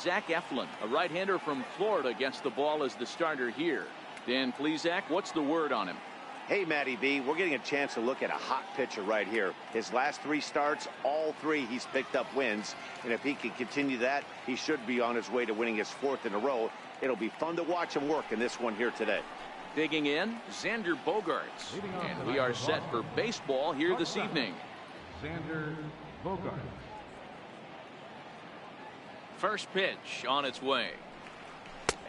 Zach Eflin, a right-hander from Florida, gets the ball as the starter here. Dan Plesac, what's the word on him? Hey, Matty B, we're getting a chance to look at a hot pitcher right here. His last 3 starts, all 3 he's picked up wins. And if he can continue that, he should be on his way to winning his 4th in a row. It'll be fun to watch him work in this one here today. Digging in, Xander Bogaerts. And we are set for baseball here this evening. Xander Bogaerts. First pitch on its way.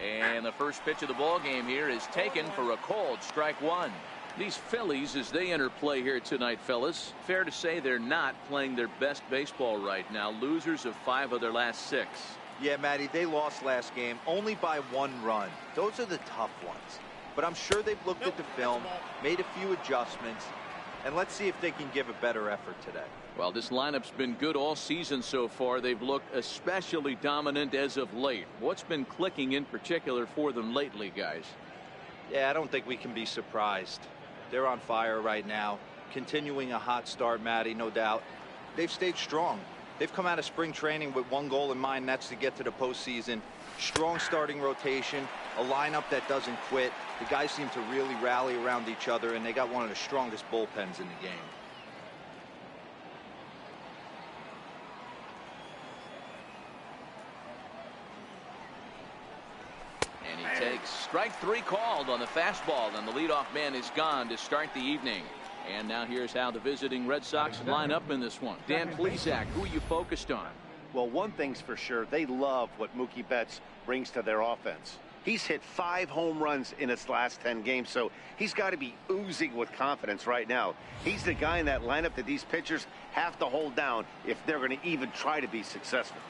And the first pitch of the ball game here is taken for a cold strike 1. These Phillies, as they enter play here tonight, fellas, fair to say they're not playing their best baseball right now. Losers of 5 of their last 6. Yeah, Matty, they lost last game only by 1 run. Those are the tough ones. But I'm sure they've looked at the film, made a few adjustments, and let's see if they can give a better effort today. Well, this lineup's been good all season so far. They've looked especially dominant as of late. What's been clicking in particular for them lately, guys? Yeah, I don't think we can be surprised. They're on fire right now, continuing a hot start, Matty, no doubt. They've stayed strong. They've come out of spring training with 1 goal in mind, and that's to get to the postseason. Strong starting rotation, a lineup that doesn't quit. The guys seem to really rally around each other, and they got one of the strongest bullpens in the game. And he takes strike 3 called on the fastball, and the leadoff man is gone to start the evening. And now here's how the visiting Red Sox line up in this one. Dan Plesac, who are you focused on? Well, one thing's for sure, they love what Mookie Betts brings to their offense. He's hit 5 home runs in his last 10 games, so he's got to be oozing with confidence right now. He's the guy in that lineup that these pitchers have to hold down if they're going to even try to be successful.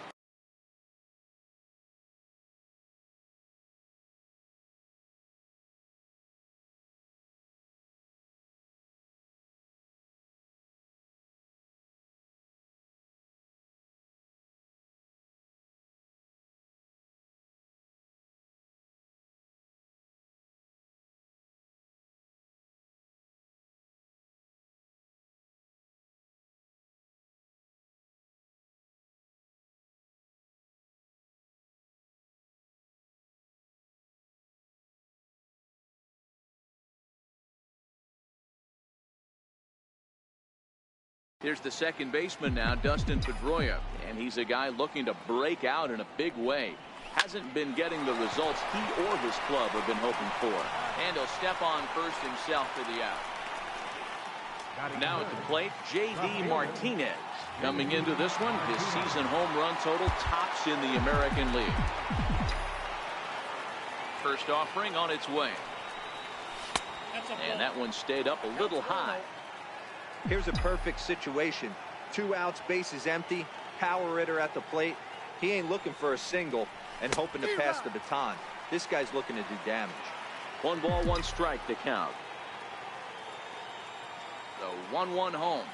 Here's the second baseman now, Dustin Pedroia, and he's a guy looking to break out in a big way. Hasn't been getting the results he or his club have been hoping for. And he'll step on first himself for the out. Now at the plate, J.D. Martinez. Coming into this one, his season home run total tops in the American League. First offering on its way. And that one stayed up a little high. Here's a perfect situation. 2 outs, bases empty, power hitter at the plate. He ain't looking for a single and hoping to pass the baton. This guy's looking to do damage. 1 ball, 1 strike to count. The 1-1 home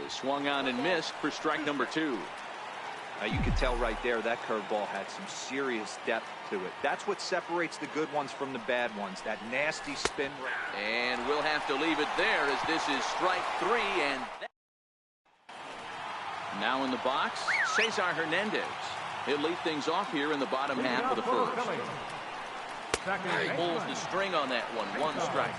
is swung on and missed for strike number 2. Now you can tell right there that curveball had some serious depth to it. That's what separates the good ones from the bad ones, that nasty spin. And we'll have to leave it there as this is strike 3. And now in the box, Cesar Hernandez. He'll lead things off here in the bottom half of the first. He pulls the string on that one. 1 strike.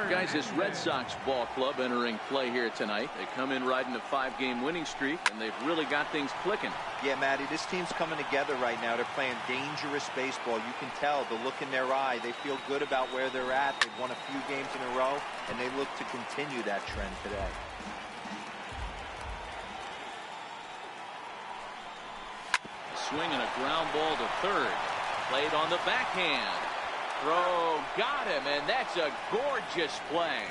Guys, this Red Sox ball club entering play here tonight. They come in riding a 5-game winning streak, and they've really got things clicking. Yeah, Matty, this team's coming together right now. They're playing dangerous baseball. You can tell the look in their eye. They feel good about where they're at. They've won a few games in a row, and they look to continue that trend today. A swing and a ground ball to third. Played on the backhand. Throw got him, and that's a gorgeous play.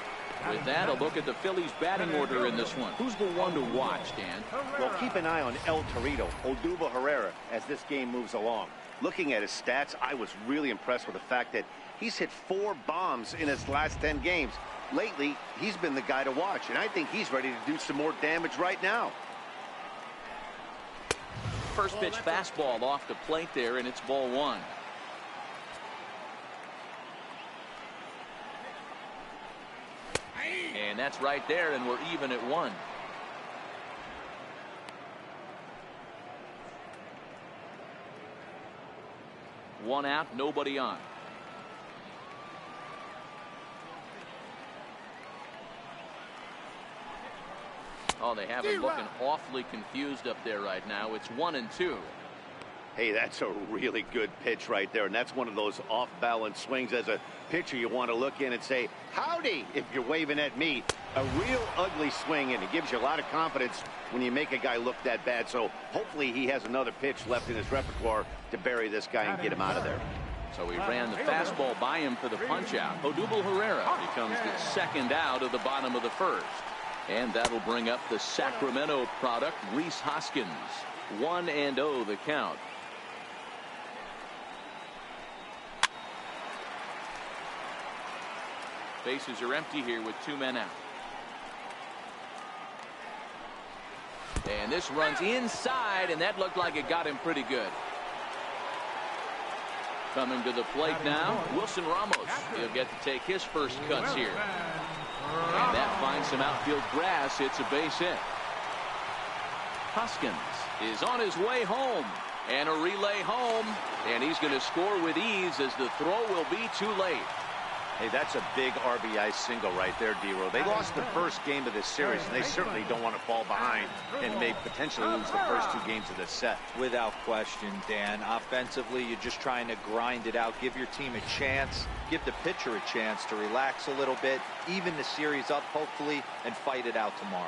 With that, a look at the Phillies batting order in this one. Who's the one to watch, Dan? Well, keep an eye on El Torito, Odubel Herrera, as this game moves along. Looking at his stats, I was really impressed with the fact that he's hit 4 bombs in his last 10 games. Lately, he's been the guy to watch, and I think he's ready to do some more damage right now. First pitch fastball off the plate there, and it's ball 1. And that's right there, and we're even at 1. 1 out, nobody on. Oh, they have him looking awfully confused up there right now. It's 1-2. Hey, that's a really good pitch right there, and that's one of those off-balance swings. As a pitcher, you want to look in and say, howdy, if you're waving at me. A real ugly swing, and it gives you a lot of confidence when you make a guy look that bad. So hopefully he has another pitch left in his repertoire to bury this guy and get him out of there. So he ran the fastball by him for the punch-out. Odubel Herrera becomes the second out of the bottom of the first. And that'll bring up the Sacramento product, Rhys Hoskins. 1-0 the count. Bases are empty here with 2 men out. And this runs inside, and that looked like it got him pretty good. Coming to the plate now, Wilson Ramos. He'll get to take his first cuts here. And that finds some outfield grass. It's a base hit. Hoskins is on his way home. And a relay home. And he's going to score with ease as the throw will be too late. Hey, that's a big RBI single right there, D-Row. They lost the first game of this series, and they certainly don't want to fall behind and may potentially lose the first 2 games of this set. Without question, Dan. Offensively, you're just trying to grind it out, give your team a chance, give the pitcher a chance to relax a little bit, even the series up, hopefully, and fight it out tomorrow.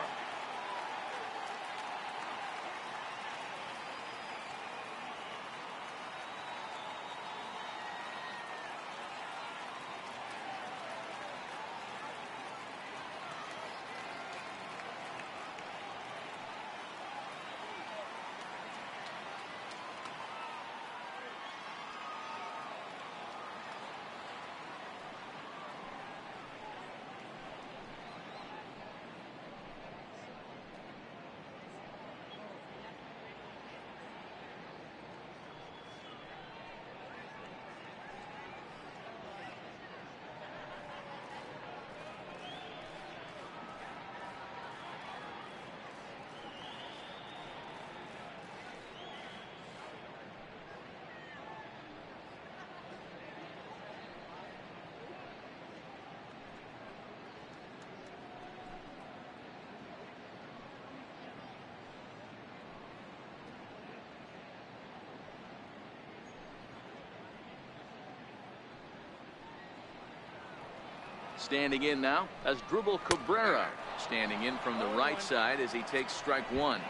Standing in now as Dribble Cabrera, standing in from the right side as he takes strike 1.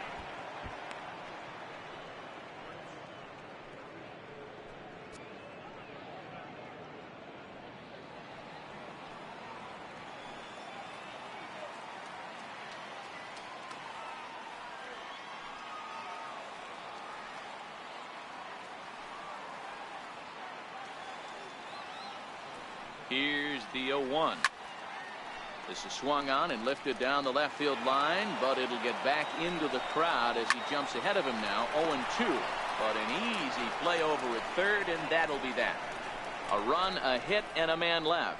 Here's the 0-1. This is swung on and lifted down the left field line, but it'll get back into the crowd as he jumps ahead of him now. 0-2. But an easy play over at third, and that'll be that. A run, a hit, and a man left.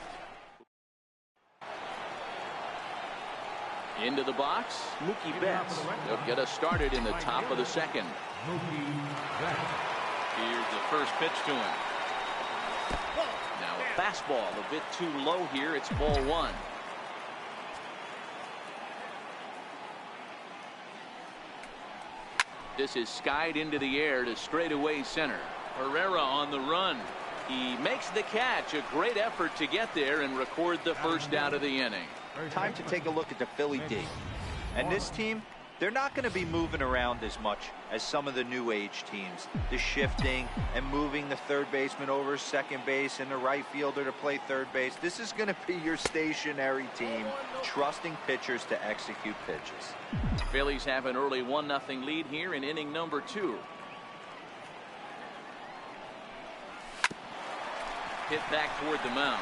Into the box, Mookie Betts. They'll get us started in the top of the second. Here's the first pitch to him. Now a fastball a bit too low here. It's ball 1. This is skied into the air to straightaway center. Herrera on the run. He makes the catch. A great effort to get there and record the first out of the inning. Time to take a look at the Philly D. And this team, they're not going to be moving around as much as some of the new age teams. The shifting and moving the third baseman over second base and the right fielder to play third base. This is going to be your stationary team, trusting pitchers to execute pitches. Phillies have an early 1-0 lead here in inning number 2. Hit back toward the mound.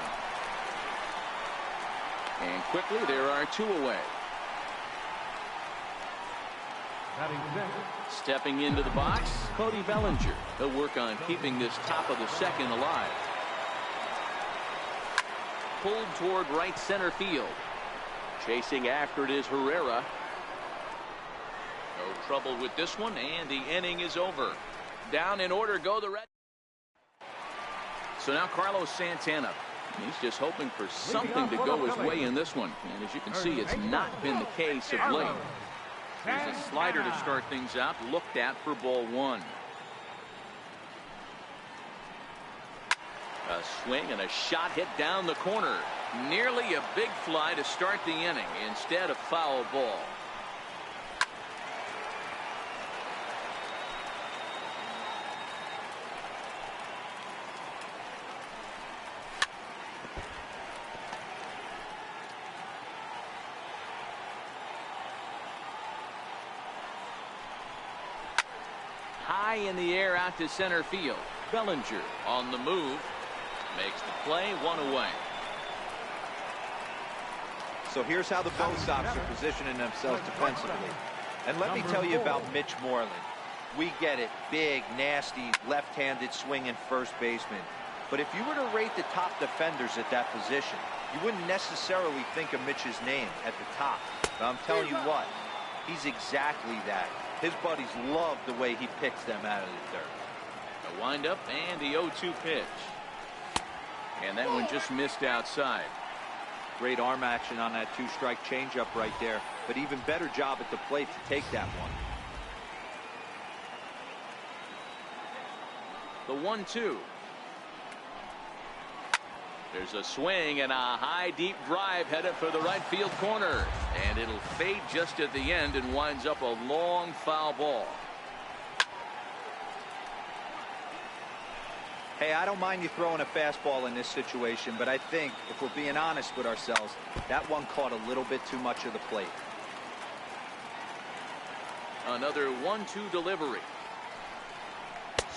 And quickly there are 2 away. Stepping into the box, Cody Bellinger. He'll work on keeping this top of the second alive. Pulled toward right center field. Chasing after it is Herrera. No trouble with this one, and the inning is over. Down in order go the Reds. So now Carlos Santana. He's just hoping for something to go his way in this one. And as you can see, it's not been the case of late. Here's a slider to start things out, looked at for ball one. A swing and a shot hit down the corner. Nearly a big fly to start the inning. Instead, a foul ball. High in the air out to center field. Bellinger on the move. Makes the play, one away. So here's how the Bo Sox are positioning themselves defensively. And let me tell you about Mitch Moreland. We get it. Big, nasty, left-handed swinging first baseman. But if you were to rate the top defenders at that position, you wouldn't necessarily think of Mitch's name at the top. But I'm telling you what, he's exactly that. His buddies love the way he picks them out of the dirt. A windup and the 0-2 pitch. And that one just missed outside. Great arm action on that two-strike changeup right there. But even better job at the plate to take that one. The 1-2. There's a swing and a high deep drive headed for the right field corner. And it'll fade just at the end and winds up a long foul ball. Hey, I don't mind you throwing a fastball in this situation, but I think if we're being honest with ourselves, that one caught a little bit too much of the plate. Another 1-2 delivery.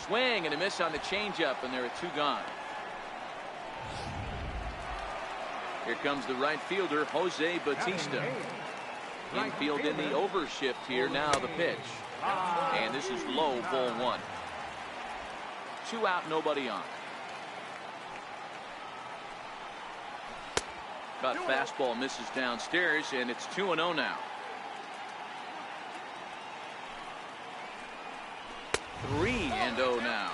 Swing and a miss on the changeup, and there are two gone. Here comes the right fielder, Jose Bautista. Infield in the overshift here. Now the pitch. And this is low, ball one. 2 out, nobody on. Got fastball, misses downstairs, and it's 2-0 now. 3-0 now.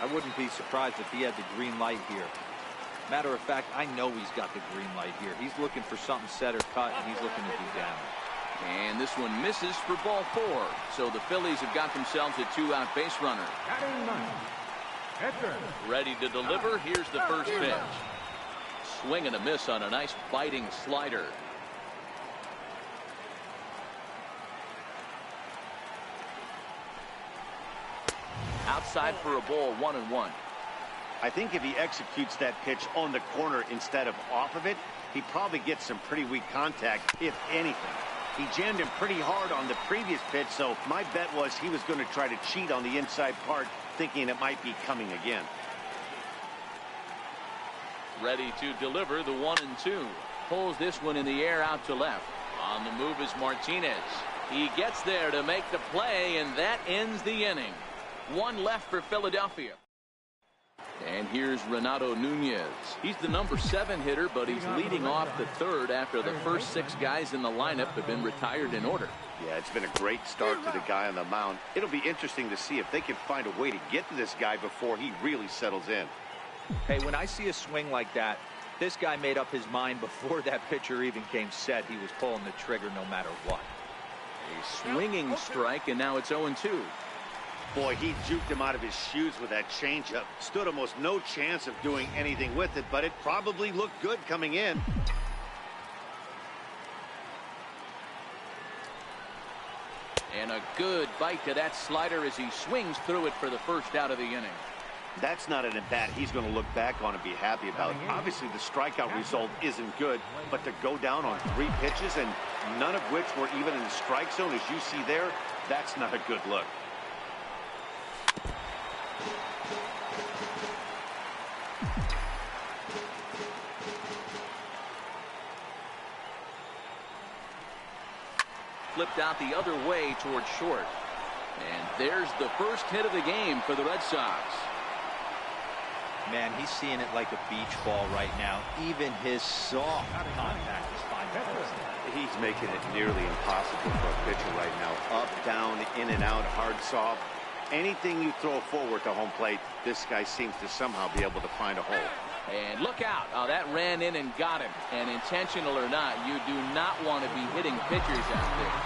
I wouldn't be surprised if he had the green light here. Matter of fact, I know he's got the green light here. He's looking for something set or cut, and he's looking to do damage. And this one misses for ball 4. So the Phillies have got themselves a 2-out base runner. Ready to deliver. Here's the first pitch. Swing and a miss on a nice biting slider. Outside for a ball, 1-1. I think if he executes that pitch on the corner instead of off of it, he probably gets some pretty weak contact, if anything. He jammed him pretty hard on the previous pitch, so my bet was he was going to try to cheat on the inside part, thinking it might be coming again. Ready to deliver the 1-2. Pulls this one in the air out to left. On the move is Martinez. He gets there to make the play, and that ends the inning. 1 left for Philadelphia. And here's Renato Nunez. He's the number 7 hitter, but he's leading off the third after the first 6 guys in the lineup have been retired in order. Yeah, it's been a great start to the guy on the mound. It'll be interesting to see if they can find a way to get to this guy before he really settles in. Hey, when I see a swing like that, this guy made up his mind before that pitcher even came set. He was pulling the trigger no matter what. A swinging strike, and now it's 0-2. Boy, he juked him out of his shoes with that changeup. Stood almost no chance of doing anything with it, but it probably looked good coming in. And a good bite to that slider as he swings through it for the first out of the inning. That's not an at-bat he's going to look back on and be happy about. Obviously, the strikeout result isn't good, but to go down on 3 pitches and none of which were even in the strike zone, as you see there, that's not a good look. Flipped out the other way towards short. And there's the first hit of the game for the Red Sox. Man, he's seeing it like a beach ball right now. Even his soft contact is finding first. He's making it nearly impossible for a pitcher right now. Up, down, in and out, hard, soft. Anything you throw forward to home plate, this guy seems to somehow be able to find a hole. And look out. Oh, that ran in and got him. And intentional or not, you do not want to be hitting pitchers out there.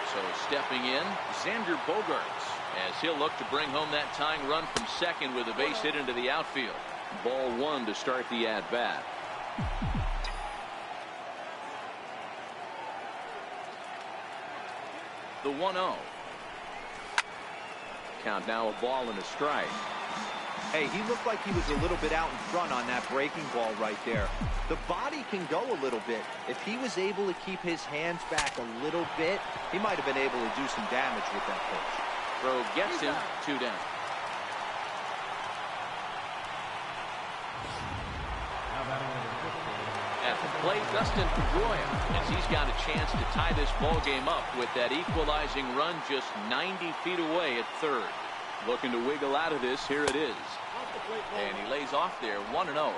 So stepping in, Xander Bogaerts, as he'll look to bring home that tying run from second with a base hit into the outfield. Ball one to start the at-bat. The 1-0. Count now, a ball and a strike. Hey, he looked like he was a little bit out in front on that breaking ball right there. The body can go a little bit. If he was able to keep his hands back a little bit, he might have been able to do some damage with that pitch. Throw gets him, 2 down. At the plate, Dustin Pedroia, as he's got a chance to tie this ball game up with that equalizing run just 90 feet away at third. Looking to wiggle out of this, here it is. And he lays off there, 1-0.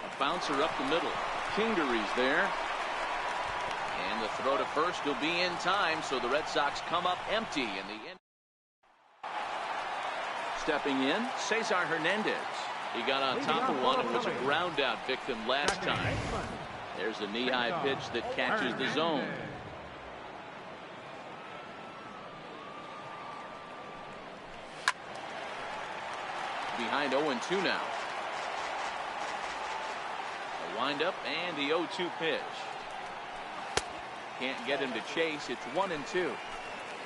A bouncer up the middle. Kingery's there. And the throw to first will be in time, so the Red Sox come up empty in the end. Stepping in, Cesar Hernandez. He got on top of one and was a ground out victim last time. There's a knee-high pitch that catches the zone. Behind 0-2 now. A windup and the 0-2 pitch. Can't get him to chase. It's 1-2.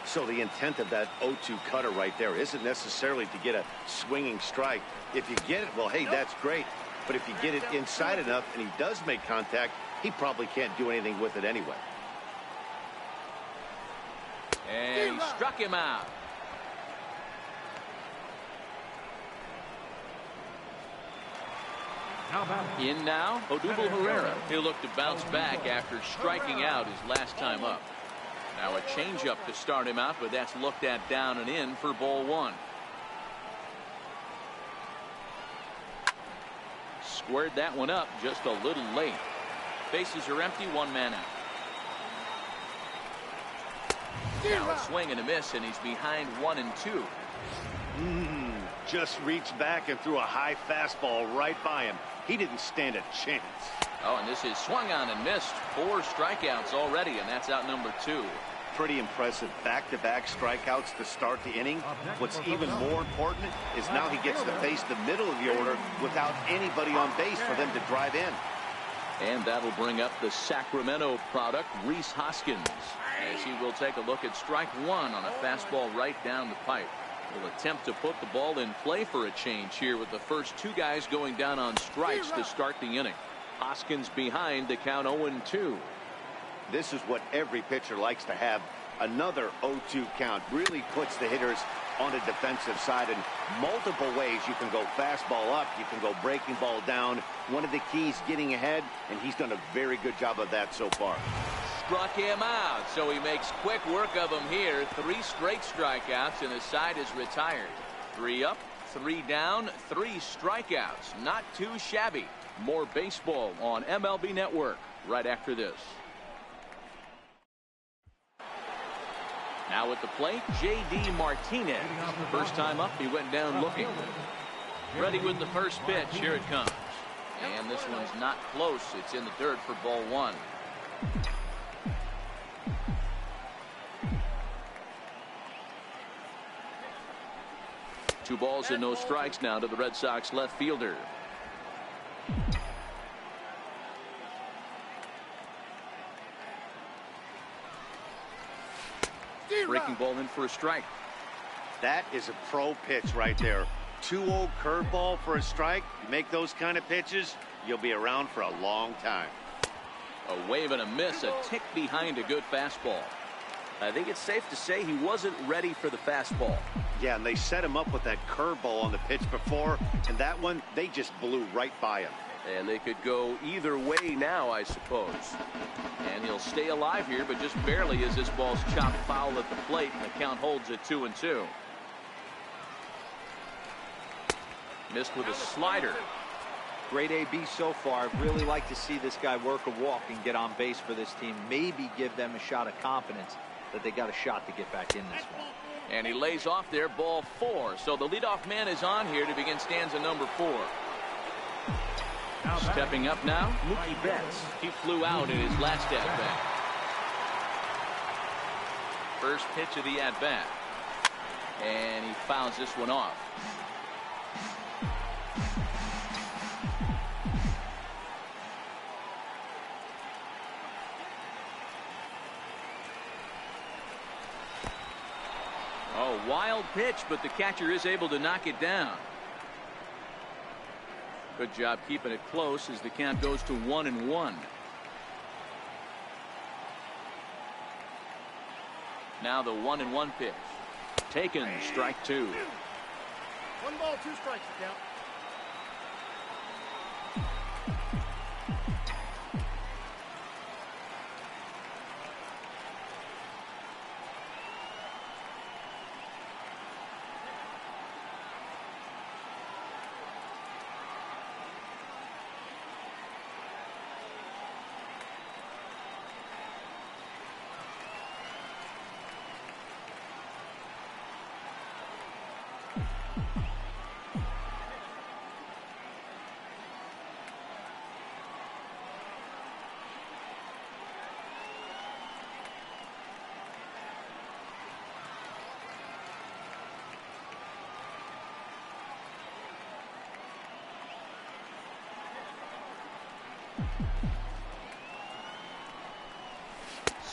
So the intent of that 0-2 cutter right there isn't necessarily to get a swinging strike. If you get it, well, hey, that's great. But if you get it inside enough and he does make contact, he probably can't do anything with it anyway. And he struck him out. In now, Odubel Herrera. He'll look to bounce back after striking out his last time up. Now a changeup to start him out, but that's looked at down and in for ball one. Squared that one up just a little late. Bases are empty, 1 man out. Now a swing and a miss, and he's behind 1-2. Just reached back and threw a high fastball right by him. He didn't stand a chance. Oh, and this is swung on and missed. 4 strikeouts already, and that's out number 2. Pretty impressive back-to-back strikeouts to start the inning. What's even more important is now he gets to face the middle of the order without anybody on base for them to drive in. And that'll bring up the Sacramento product, Rhys Hoskins, as he will take a look at strike 1 on a fastball right down the pipe. Will attempt to put the ball in play for a change here with the first 2 guys going down on strikes to start the inning. Hoskins behind the count 0-2. This is what every pitcher likes to have. Another 0-2 count really puts the hitters on the defensive side in multiple ways. You can go fastball up, you can go breaking ball down. One of the keys, getting ahead, and he's done a very good job of that so far. Struck him out, so he makes quick work of him here. 3 straight strikeouts, and his side is retired. 3 up, 3 down, 3 strikeouts. Not too shabby. More baseball on MLB Network right after this. Now at the plate, J.D. Martinez. First time up, he went down looking. Ready with the first pitch. Here it comes. And this one's not close. It's in the dirt for ball 1. Two balls and no strikes now to the Red Sox left fielder. Breaking ball in for a strike. That is a pro pitch right there. 2-0 curveball for a strike. You make those kind of pitches, you'll be around for a long time. A wave and a miss, a tick behind a good fastball. I think it's safe to say he wasn't ready for the fastball. Yeah, and they set him up with that curveball on the pitch before, and that one, they just blew right by him. And they could go either way now, I suppose. And he'll stay alive here, but just barely as this ball's chopped foul at the plate, and the count holds at 2-2. Missed with a slider. Great AB so far. I'd really like to see this guy work a walk and get on base for this team. Maybe give them a shot of confidence that they got a shot to get back in this one. And he lays off there, ball 4. So the leadoff man is on here to begin stanza number 4. Stepping up now, Mookie Betts. He flew out in his last at-bat. First pitch of the at-bat. And he fouls this one off. Oh, wild pitch, but the catcher is able to knock it down. Good job keeping it close as the count goes to 1-1. Now the 1-1 pitch. Taken, strike 2. 1 ball, 2 strikes, count.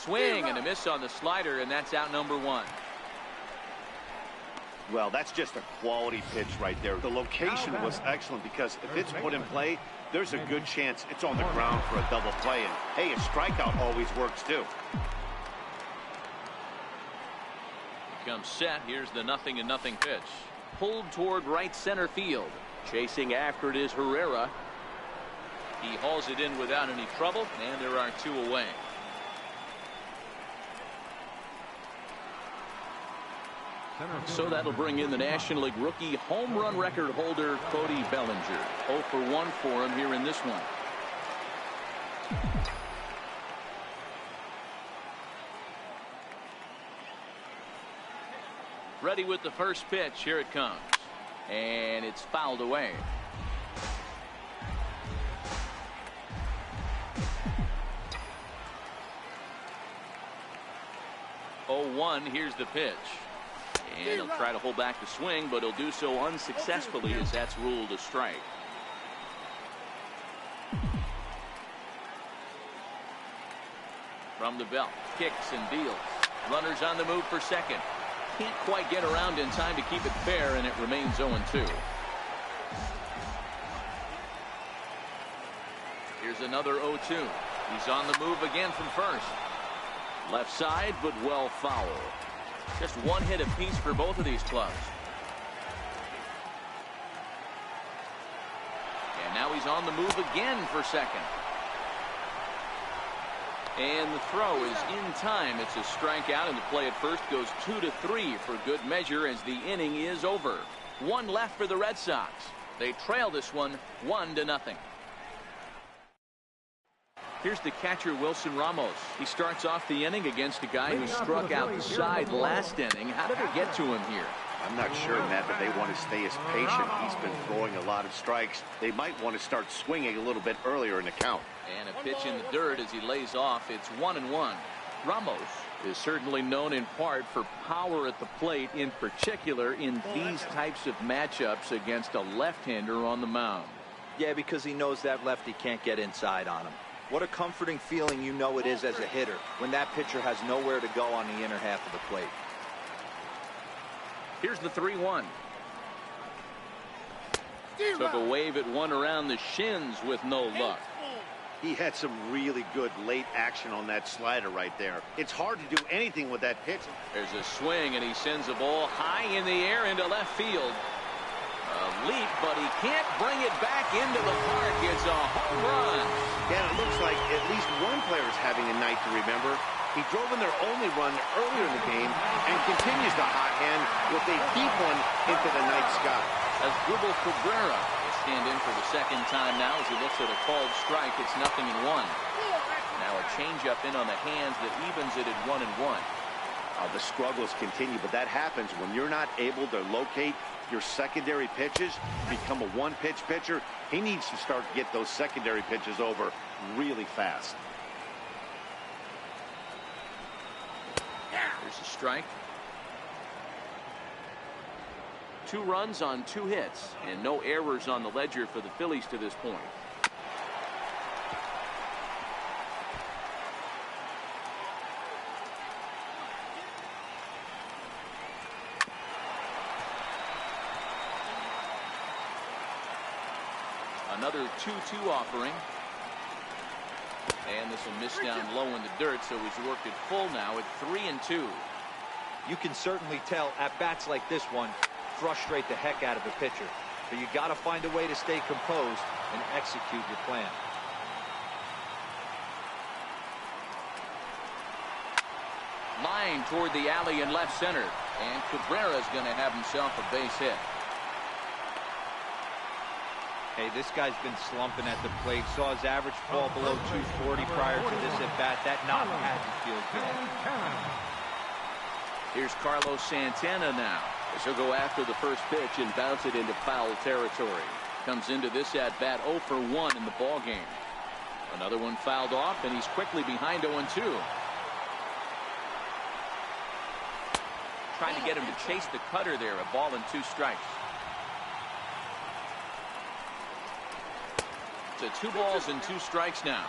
Swing and a miss on the slider, and that's out number 1. Well, that's just a quality pitch right there. The location was excellent because if it's put in play, there's a good chance it's on the ground for a double play. And hey, a strikeout always works too. Comes set. Here's the 0-0 pitch. Pulled toward right center field. Chasing after it is Herrera. He hauls it in without any trouble, and there are 2 away. So that'll bring in the National League rookie home run record holder Cody Bellinger. 0 for 1 for him here in this one. Ready with the first pitch. Here it comes. And it's fouled away. 0-1. Here's the pitch. And he'll try to hold back the swing, but he'll do so unsuccessfully as that's ruled a strike. From the belt, kicks and deals. Runners on the move for second. Can't quite get around in time to keep it fair, and it remains 0-2. Here's another 0-2. He's on the move again from first. Left side, but well foul. Just 1 hit apiece for both of these clubs. And now he's on the move again for second. And the throw is in time. It's a strikeout, and the play at first goes 2-3 for good measure as the inning is over. 1 left for the Red Sox. They trail this one 1-0. Here's the catcher, Wilson Ramos. He starts off the inning against a guy who struck outside last inning. How did it get to him here? I'm not sure, Matt, that they want to stay as patient. He's been throwing a lot of strikes. They might want to start swinging a little bit earlier in the count. And a pitch in the dirt as he lays off. It's 1-1. Ramos is certainly known in part for power at the plate, in particular in these types of matchups against a left-hander on the mound. Yeah, because he knows that lefty can't get inside on him. What a comforting feeling you know it is as a hitter when that pitcher has nowhere to go on the inner half of the plate. Here's the 3-1. Took a wave at one around the shins with no luck. He had some really good late action on that slider right there. It's hard to do anything with that pitch. There's a swing, and he sends the ball high in the air into left field. A leap, but he can't bring it back into the park. It's a home run. Yeah, it looks like at least one player is having a night to remember. He drove in their only run earlier in the game and continues the hot hand with a deep one into the night sky. As Asdrubal Cabrera stand in for the second time now as he looks at a called strike. It's 0-1. Now a changeup in on the hands that evens it at 1-1. The struggles continue, but that happens when you're not able to locate your secondary pitches, become a one-pitch pitcher. He needs to start to get those secondary pitches over really fast. There's a strike. 2 runs on 2 hits and no errors on the ledger for the Phillies to this point. Another 2-2 offering. And this will miss down low in the dirt, so he's worked it full now at 3-2. You can certainly tell at bats like this one frustrate the heck out of the pitcher. But you got to find a way to stay composed and execute your plan. Line toward the alley in left center. And Cabrera's going to have himself a base hit. Hey, this guy's been slumping at the plate. Saw his average fall below 240 prior to this at bat. That knock had to feel good. Here's Carlos Santana now, as he'll go after the first pitch and bounce it into foul territory. Comes into this at bat 0 for 1 in the ball game. Another one fouled off, and he's quickly behind 0-2. Trying to get him to chase the cutter there. A ball and 2 strikes. To 2 balls and 2 strikes now.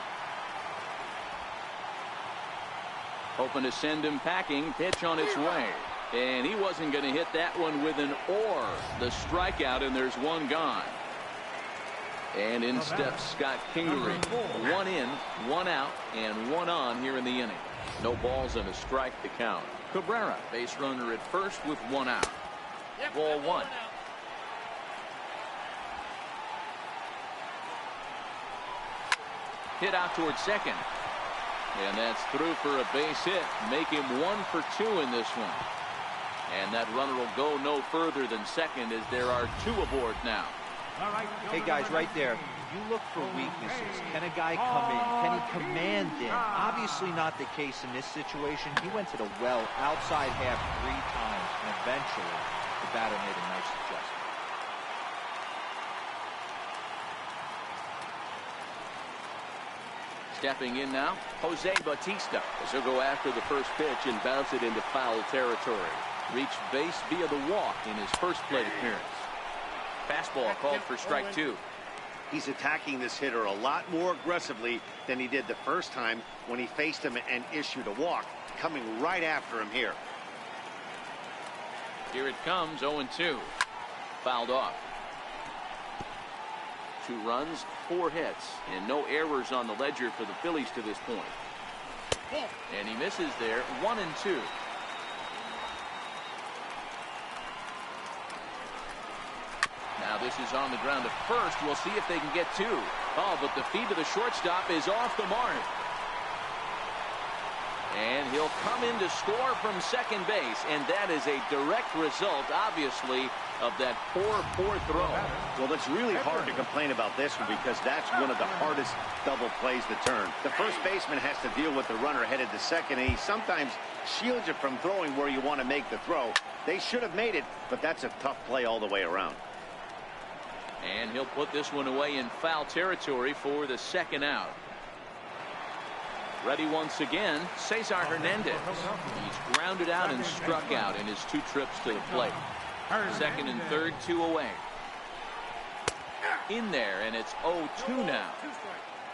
Hoping to send him packing. Pitch on its way. And he wasn't going to hit that one with an or. The strikeout, and there's 1 gone. And in steps Scott Kingery. 1 in, 1 out, and 1 on here in the inning. No balls and a strike to count. Cabrera, base runner at first with 1 out. Ball 1. Hit out towards second. And that's through for a base hit. Make him 1 for 2 in this one. And that runner will go no further than second as there are 2 aboard now. Hey guys, right there, you look for weaknesses. Can a guy come in? Can he command in? Obviously not the case in this situation. He went to the well outside half 3 times, and eventually the batter made a nice adjustment. Stepping in now, Jose Bautista, as he'll go after the first pitch and bounce it into foul territory. Reached base via the walk in his first plate appearance. Fastball called for strike 2. He's attacking this hitter a lot more aggressively than he did the first time when he faced him and issued a walk. Coming right after him here. Here it comes, 0-2. Fouled off. 2 runs, 4 hits, and no errors on the ledger for the Phillies to this point. And he misses there, 1-2. Now this is on the ground at first. We'll see if they can get 2. Oh, but the feed to the shortstop is off the mark. And he'll come in to score from second base, and that is a direct result, obviously, of that poor throw. Well, it's really hard to complain about this one because that's one of the hardest double plays to turn. The first baseman has to deal with the runner headed to second, and he sometimes shields you from throwing where you want to make the throw. They should have made it, but that's a tough play all the way around. And he'll put this one away in foul territory for the second out. Ready once again, Cesar Hernandez. He's grounded out and struck out in his 2 trips to the plate. Second and third, 2 away. In there, and it's 0-2 now.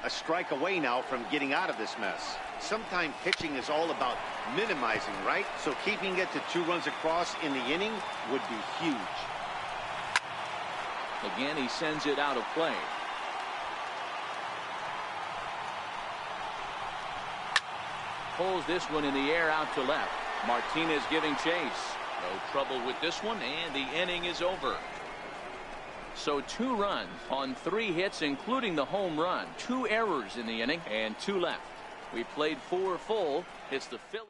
A strike away now from getting out of this mess. Sometimes pitching is all about minimizing, right? So keeping it to 2 runs across in the inning would be huge. Again, he sends it out of play. Pulls this one in the air out to left. Martinez giving chase. No trouble with this one, and the inning is over. So 2 runs on 3 hits, including the home run. 2 errors in the inning, and 2 left. We played 4 full. It's the Phillies.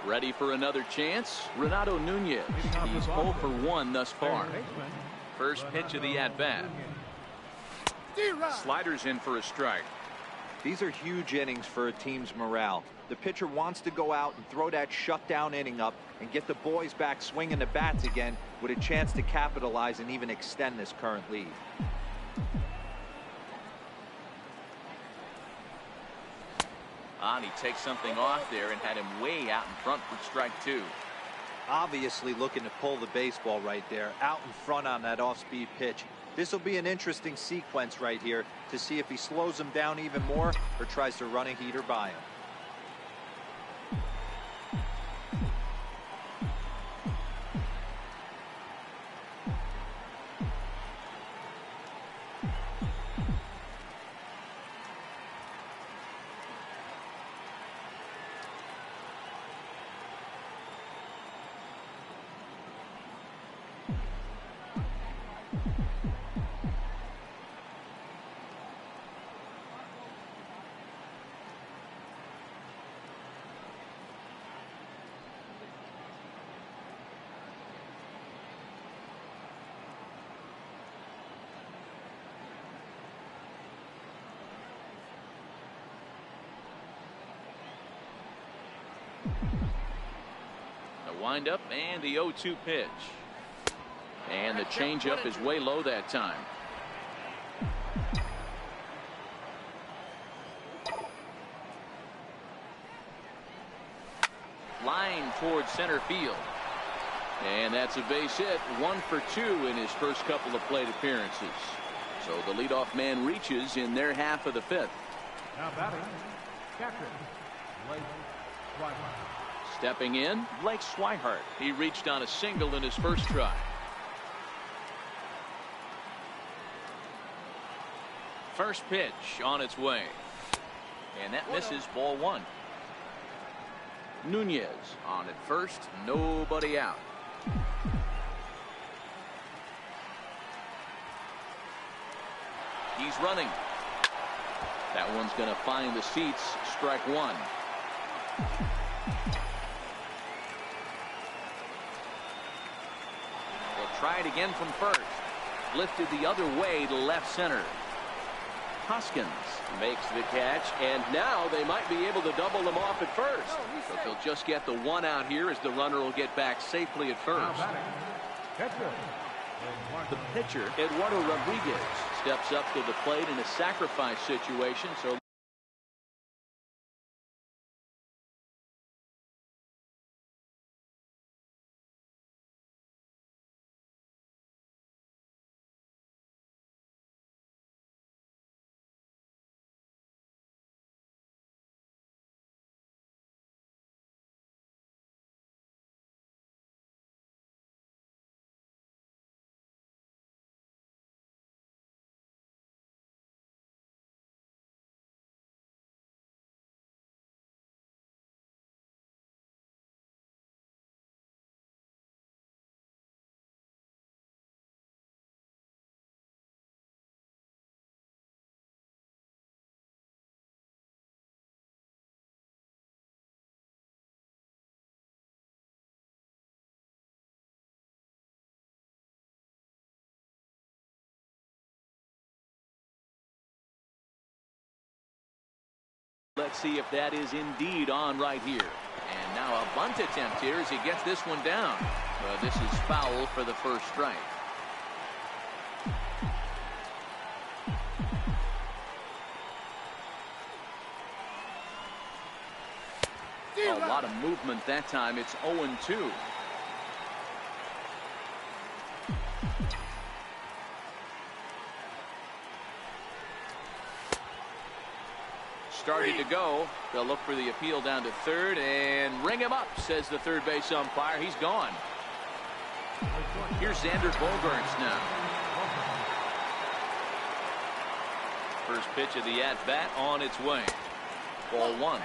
Ready for another chance? Renato Nunez. He's 0 for 1 thus far. First pitch of the at-bat. Sliders in for a strike. These are huge innings for a team's morale. The pitcher wants to go out and throw that shutdown inning up and get the boys back swinging the bats again with a chance to capitalize and even extend this current lead. And he takes something off there and had him way out in front for strike 2. Obviously looking to pull the baseball right there, out in front on that off-speed pitch. This will be an interesting sequence right here to see if he slows him down even more or tries to run a heater by him. The windup and the 0-2 pitch. And the changeup is way low that time. Line towards center field. And that's a base hit. 1 for 2 in his first couple of plate appearances. So the leadoff man reaches in their half of the 5th. Now batting, catcher, Blake Swihart. Stepping in, Blake Swihart. He reached on a single in his first try. First pitch on its way. And that misses, ball 1. Nunez on at first, nobody out. He's running. That one's going to find the seats, strike 1. They'll try it again from first. Lifted the other way to left center. Hoskins makes the catch, and now they might be able to double them off at first. But they'll just get the 1 out here as the runner will get back safely at first. The pitcher, Eduardo Rodriguez, steps up to the plate in a sacrifice situation. So let's see if that is indeed on right here. And now a bunt attempt here as he gets this one down. But this is foul for the first strike. A lot of movement that time. It's 0-2. Starting to go. They'll look for the appeal down to third and ring him up, says the third base umpire. He's gone. Here's Xander Bogaerts now. First pitch of the at-bat on its way. Ball 1.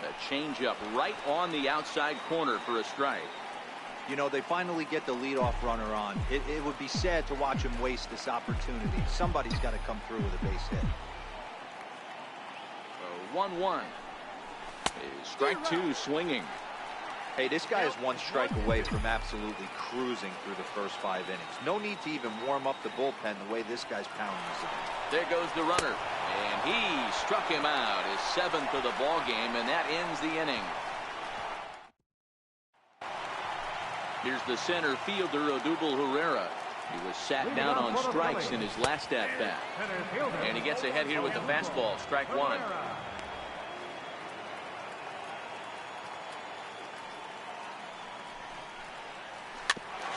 A changeup right on the outside corner for a strike. You know, they finally get the leadoff runner on. It would be sad to watch him waste this opportunity. Somebody's got to come through with a base hit. 1-1. Strike two swinging. Hey, this guy is one strike away from absolutely cruising through the first 5 innings. No need to even warm up the bullpen the way this guy's pounding this in. There goes the runner, and he struck him out, his 7th of the ball game, and that ends the inning. Here's the center fielder, Odubel Herrera. He was sat down on strikes in his last at-bat, and he gets ahead here with the fastball, strike one.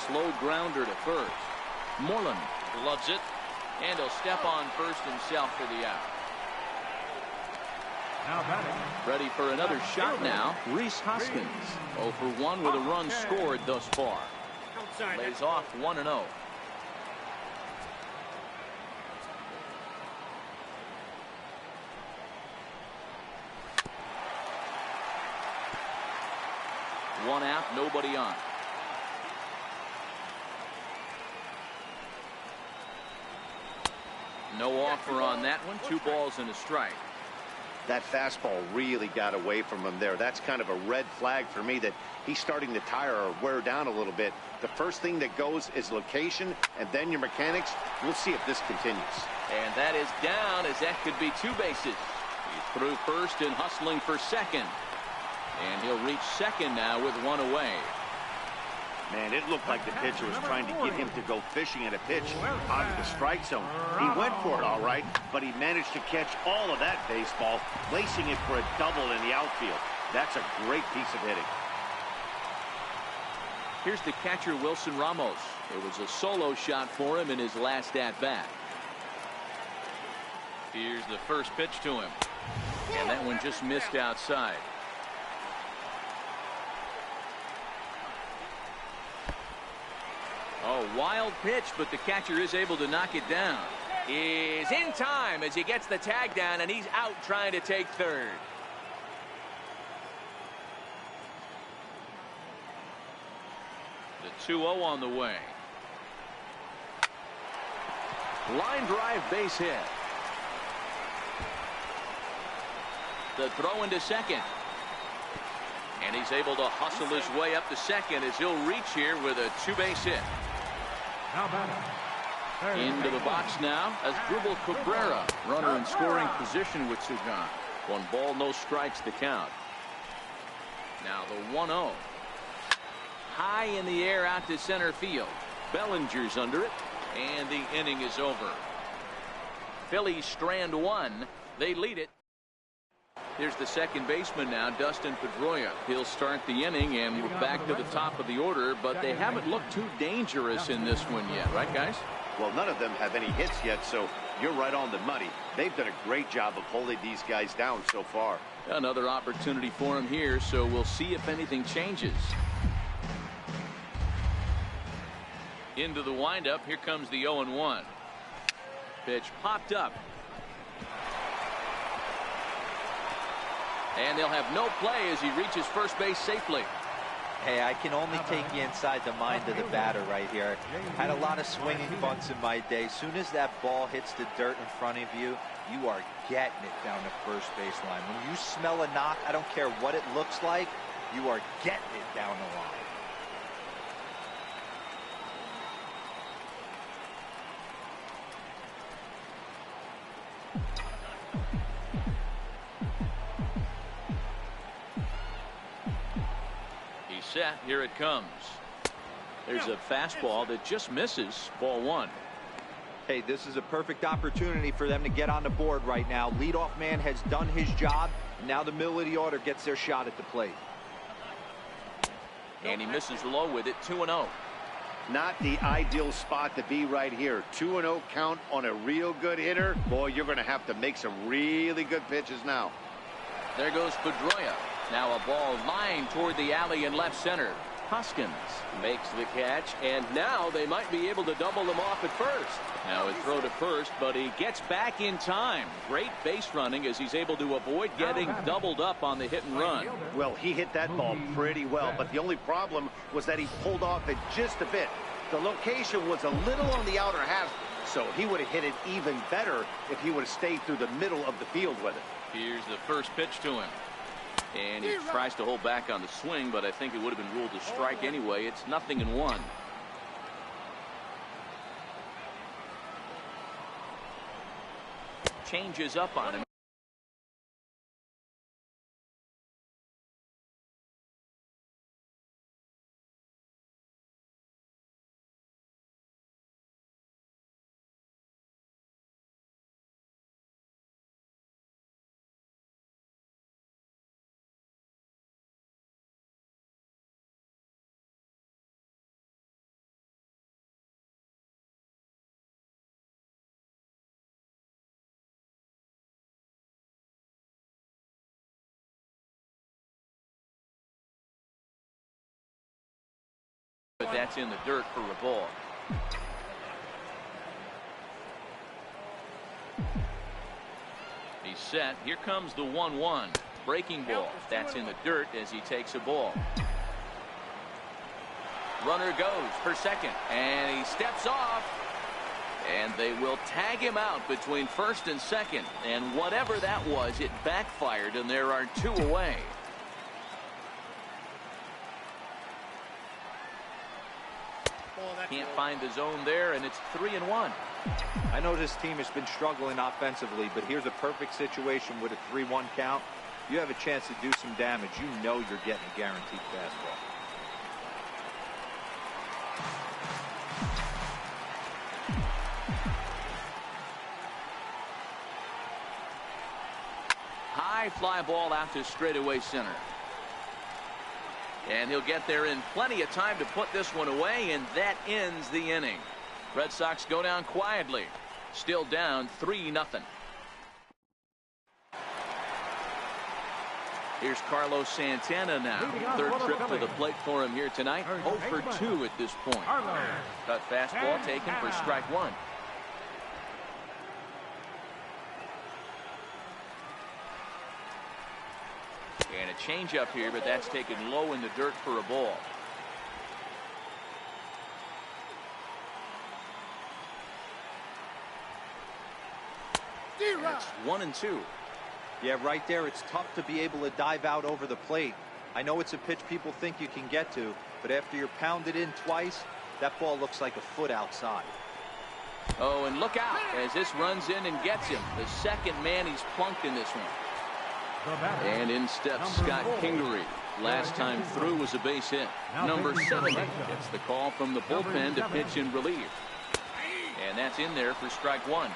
Slow grounder to first. Moreland loves it, and he'll step on first himself for the out. Now batting. Ready for another shot now. Rhys Hoskins, 0 for 1 with a run scored thus far. Lays off 1-0. One out, nobody on. No offer on that one. 2 balls and a strike. That fastball really got away from him there. That's kind of a red flag for me that he's starting to tire or wear down a little bit. The first thing that goes is location, and then your mechanics. We'll see if this continues. And that is down, as that could be 2 bases. He's through first and hustling for second. And he'll reach second now with 1 away. Man, it looked like the pitcher was trying to get him to go fishing at a pitch out of the strike zone. He went for it all right, but he managed to catch all of that baseball, placing it for a double in the outfield. That's a great piece of hitting. Here's the catcher, Wilson Ramos. It was a solo shot for him in his last at-bat. Here's the first pitch to him. And that one just missed outside. Oh, wild pitch, but the catcher is able to knock it down. Is in time as he gets the tag down, and he's out trying to take third. The 2-0 on the way. Line drive, base hit. The throw into second. And he's able to hustle his way up to second as he'll reach here with a 2-base hit. Now batting. Into the box now as Dribble Cabrera, runner in scoring position with 2 gone. 1 ball, no strikes to count. Now the 1-0. High in the air out to center field. Bellinger's under it, and the inning is over. Phillies strand 1. They lead it. Here's the second baseman now, Dustin Pedroia. He'll start the inning, and we're back to the top of the order, but they haven't looked too dangerous in this one yet, right, guys? Well, none of them have any hits yet, so you're right on the money. They've done a great job of holding these guys down so far. Another opportunity for him here, so we'll see if anything changes. Into the windup, here comes the 0-1. Pitch popped up. And they'll have no play as he reaches first base safely. Hey, I can only take you inside the mind of the batter right here. Had a lot of swinging bunts in my day. Soon as that ball hits the dirt in front of you, you are getting it down the first baseline. When you smell a knock, I don't care what it looks like, you are getting it down the line. Set. Here it comes. There's a fastball that just misses. Ball 1. Hey, this is a perfect opportunity for them to get on the board right now. Leadoff man has done his job. Now the middle of the order gets their shot at the plate. And he misses low with it. 2-0. Not the ideal spot to be right here. 2-0 count on a real good hitter. Boy, you're going to have to make some really good pitches now. There goes Pedroia. Now a ball lined toward the alley in left center. Hoskins makes the catch, and now they might be able to double him off at first. Now a throw to first, but he gets back in time. Great base running as he's able to avoid getting doubled up on the hit and run. Well, he hit that ball pretty well, but the only problem was that he pulled off it just a bit. The location was a little on the outer half, so. He would have hit it even better if he would have stayed through the middle of the field with it. Here's the first pitch to him. And he tries to hold back on the swing, but I think it would have been ruled a strike anyway. It's 0-1. Changes up on him. But that's in the dirt for a ball. He's set. Here comes the 1-1. Breaking ball. That's in the dirt as he takes a ball. Runner goes for second. And he steps off. And they will tag him out between first and second. And whatever that was, it backfired, and there are 2 away. Can't find the zone there, and it's 3-1. I know this team has been struggling offensively, but here's a perfect situation with a 3-1 count. You have a chance to do some damage. You know you're getting a guaranteed fastball. High fly ball out to straightaway center. And he'll get there in plenty of time to put this one away, and that ends the inning. Red Sox go down quietly. Still down 3-0. Here's Carlos Santana now. Third trip to the plate for him here tonight. 0 for 2 at this point. Cut fastball taken for strike 1. And a changeup here, but that's taken low in the dirt for a ball. It's 1-2. Yeah, right there, it's tough to be able to dive out over the plate. I know it's a pitch people think you can get to, but after you're pounded in twice, that ball looks like a foot outside. Oh, and look out as this runs in and gets him. The second man he's plunked in this one. And in steps Scott Kingery. Last time through was a base hit. Number 70 gets the call from the bullpen to pitch in relief. And that's in there for strike 1.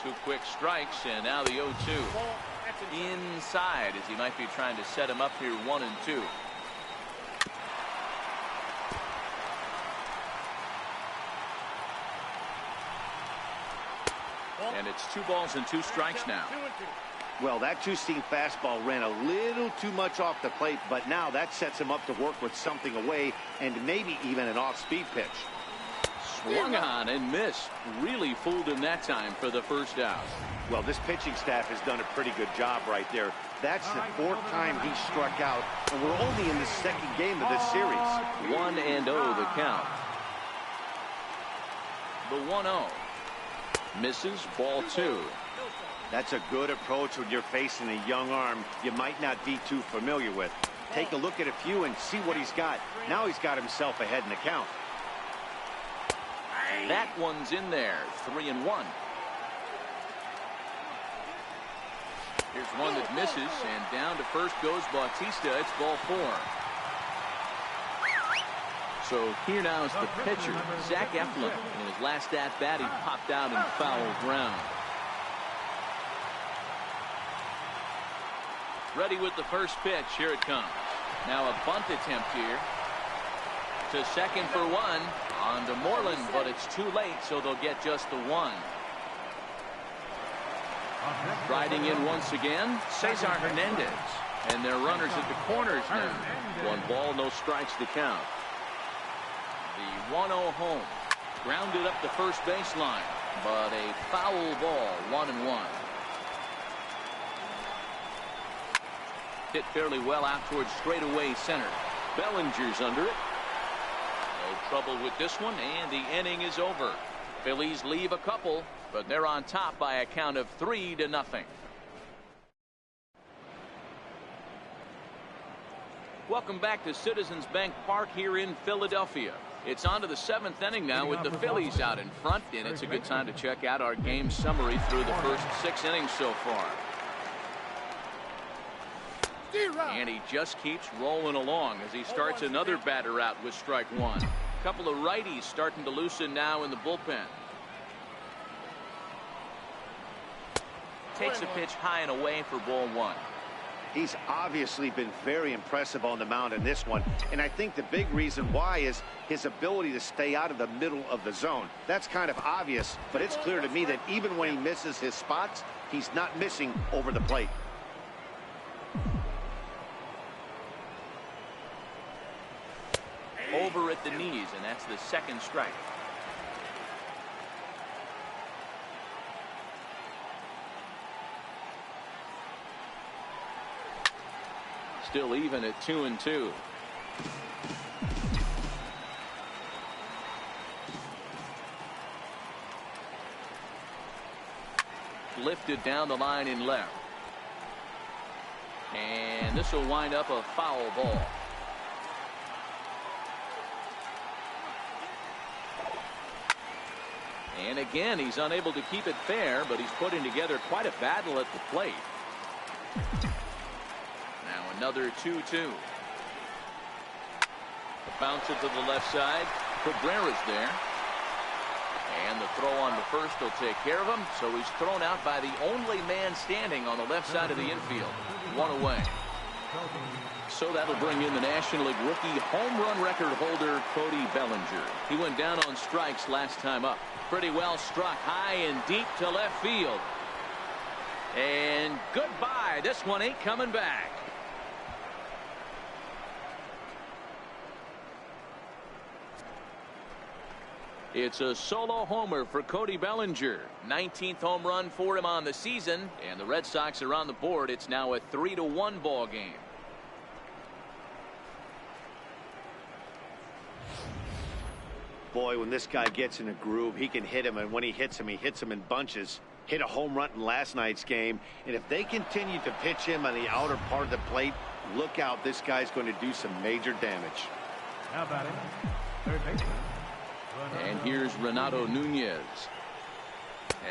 Two quick strikes, and now the 0-2. Inside as he might be trying to set him up here 1-2. And it's 2 balls and 2 strikes now. Well, that two-seam fastball ran a little too much off the plate, but now that sets him up to work with something away and maybe even an off-speed pitch. Swung on and missed. Really fooled him that time for the first out. Well, this pitching staff has done a pretty good job right there. That's the 4th time he struck out, and we're only in the 2nd game of this series. 1-0 the count. The 1-0. Misses, ball 2. That's a good approach when you're facing a young arm you might not be too familiar with. Take a look at a few and see what he's got. Now he's got himself ahead in the count. That one's in there. 3-1. Here's one that misses, and down to first goes Bautista. It's ball 4. So here now is the pitcher, Zach Eflin. In his last at-bat, he popped out in foul ground. Ready with the first pitch. Here it comes. Now a bunt attempt here. To second for 1. On to Moreland, but it's too late, so they'll get just the 1. Riding in once again, Cesar Hernandez. And their runners at the corners now. 1 ball, no strikes to count. The 1-0 home. Grounded up the first baseline, but a foul ball, 1-1. hit fairly well out towards straightaway center. Bellinger's under it. No trouble with this one, and the inning is over. Phillies leave a couple, but they're on top by a count of 3-0. Welcome back to Citizens Bank Park here in Philadelphia. It's on to the 7th inning now with the Phillies out in front, and it's a good time to check out our game summary through the first 6 innings so far. And he just keeps rolling along as he starts another batter out with strike one. A couple of righties starting to loosen now in the bullpen. Takes a pitch high and away for ball one. He's obviously been very impressive on the mound in this one, and I think the big reason why is his ability to stay out of the middle of the zone. That's kind of obvious, but it's clear to me that even when he misses his spots, he's not missing over the plate. Over at the knees, and that's the second strike. Still even at 2-2. Lifted down the line in left. And this will wind up a foul ball. And again, he's unable to keep it fair, but he's putting together quite a battle at the plate. Another 2-2. The bouncer to the left side. Cabrera's there. And the throw on the first will take care of him. So he's thrown out by the only man standing on the left side of the infield. One away. So that'll bring in the National League rookie home run record holder Cody Bellinger. He went down on strikes last time up. Pretty well struck high and deep to left field. And goodbye. This one ain't coming back. It's a solo homer for Cody Bellinger. 19th home run for him on the season, and the Red Sox are on the board. It's now a 3-1 ball game. Boy, when this guy gets in a groove, he can hit him, and when he hits him in bunches. Hit a home run in last night's game, and if they continue to pitch him on the outer part of the plate, look out, this guy's going to do some major damage. How about him? Third baseman. And here's Renato Nunez.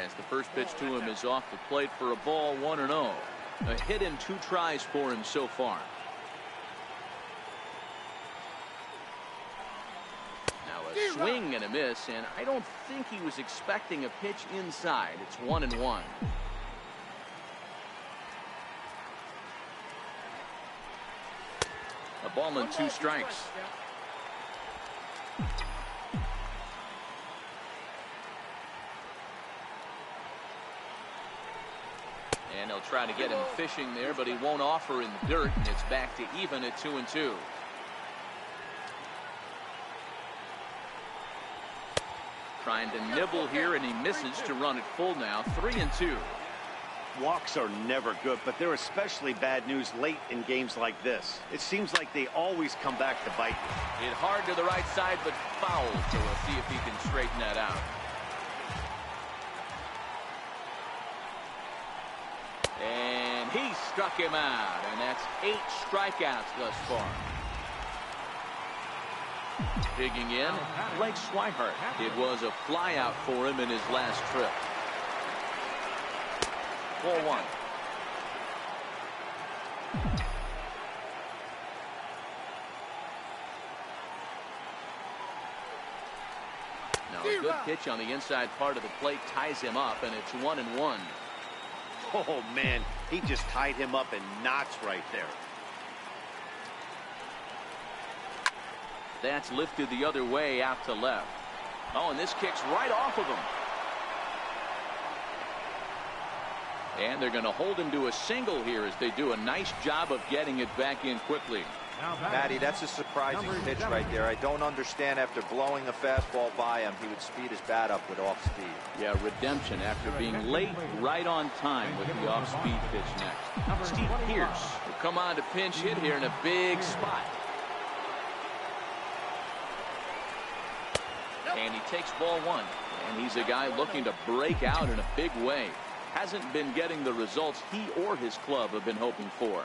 As the first pitch to him is off the plate for a ball, 1-0. A hit in 2 tries for him so far. Now a swing and a miss, and I don't think he was expecting a pitch inside. It's 1-1. A ball and 2 strikes. And they'll try to get him fishing there, but he won't offer in the dirt, and it's back to even at 2-2. Trying to nibble here, and he misses to run it full now. 3-2. Walks are never good, but they're especially bad news late in games like this. It seems like they always come back to bite. Hit hard to the right side, but foul, so we'll see if he can straighten that out. And he struck him out, and that's 8 strikeouts thus far. Digging in, Blake Swihart. It was a flyout for him in his last trip. 4-1. Now a good pitch on the inside part of the plate ties him up, and it's 1-1. Oh, man, he just tied him up in knots right there. That's lifted the other way out to left. Oh, and this kicks right off of him. And they're going to hold him to a single here as they do a nice job of getting it back in quickly. Matty, that's a surprising pitch right there. I don't understand, after blowing a fastball by him, he would speed his bat up with off speed. Yeah, redemption after being late right on time with the off speed pitch next. Steve Pearce, the come on to pinch hit here in a big spot. And he takes ball one. And he's a guy looking to break out in a big way. Hasn't been getting the results he or his club have been hoping for.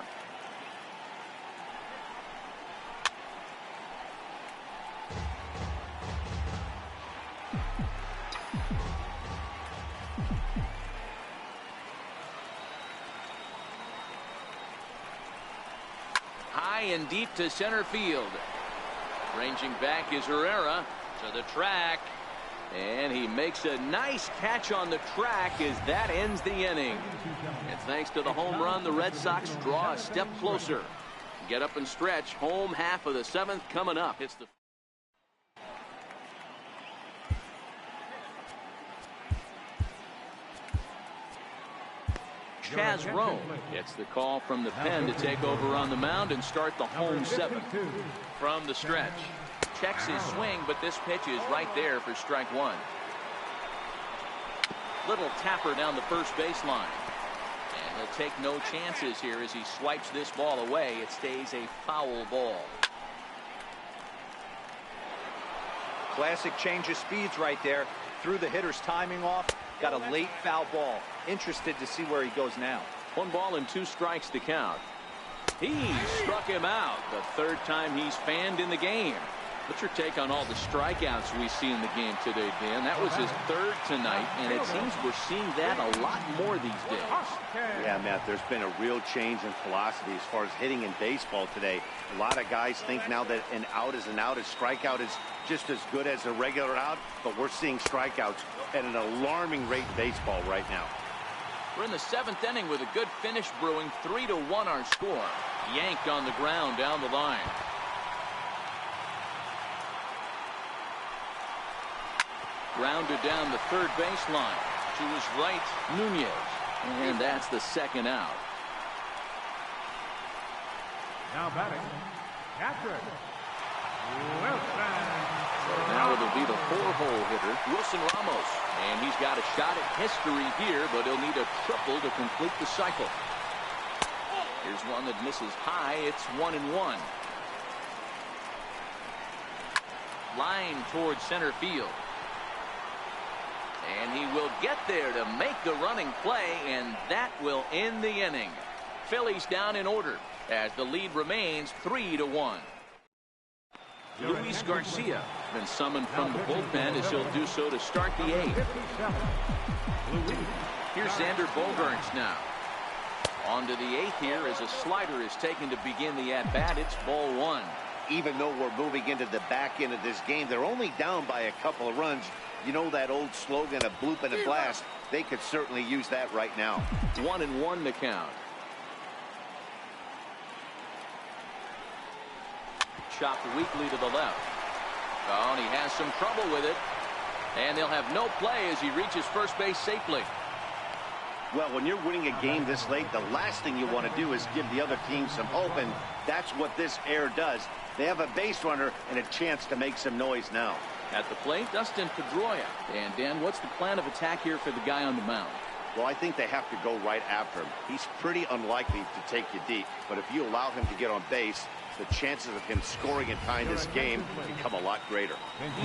High and deep to center field. Ranging back is Herrera to the track. And he makes a nice catch on the track as that ends the inning. And thanks to the home run, the Red Sox draw a step closer. Get up and stretch. Home half of the seventh coming up. It's the Chaz Roan gets the call from the pen to take over on the mound and start the home seventh. From the stretch. Checks his swing, but this pitch is right there for strike one. Little tapper down the first baseline. And he'll take no chances here as he swipes this ball away. It stays a foul ball. Classic change of speeds right there. Threw the hitter's timing off. Got a late foul ball. Interested to see where he goes now. 1 ball and 2 strikes to count. He struck him out. The third time he's fanned in the game. What's your take on all the strikeouts we see in the game today, Dan? That was his third tonight, and it seems we're seeing that a lot more these days. Yeah, Matt, there's been a real change in philosophy as far as hitting in baseball today. A lot of guys think now that an out is an out. A strikeout is just as good as a regular out, but we're seeing strikeouts at an alarming rate in baseball right now. We're in the 7th inning with a good finish brewing. 3-1 our score. Yanked on the ground down the line. Grounded down the third baseline. To his right, Nunez. And that's the second out. Now batting, Catherine Wilson. Now it'll be the 4-hole hitter, Wilson Ramos. And he's got a shot at history here, but he'll need a triple to complete the cycle. Here's one that misses high. It's 1-1. Line towards center field. And he will get there to make the running play, and that will end the inning. Phillies down in order as the lead remains 3-1. Luis Garcia been summoned from the bullpen as he'll do so to start the 8th. Here's Xander Bogaerts now. On to the 8th here as a slider is taken to begin the at-bat. It's ball 1. Even though we're moving into the back end of this game, they're only down by a couple of runs. You know that old slogan of bloop and a blast? They could certainly use that right now. 1-1 to count. Chopped weakly to the left. Oh, and he has some trouble with it. And they'll have no play as he reaches first base safely. Well, when you're winning a game this late, the last thing you want to do is give the other team some hope, and that's what this error does. They have a base runner and a chance to make some noise now. At the plate, Dustin Pedroia. And Dan, what's the plan of attack here for the guy on the mound? Well, I think they have to go right after him. He's pretty unlikely to take you deep, but if you allow him to get on base, the chances of him scoring and tying this game become a lot greater.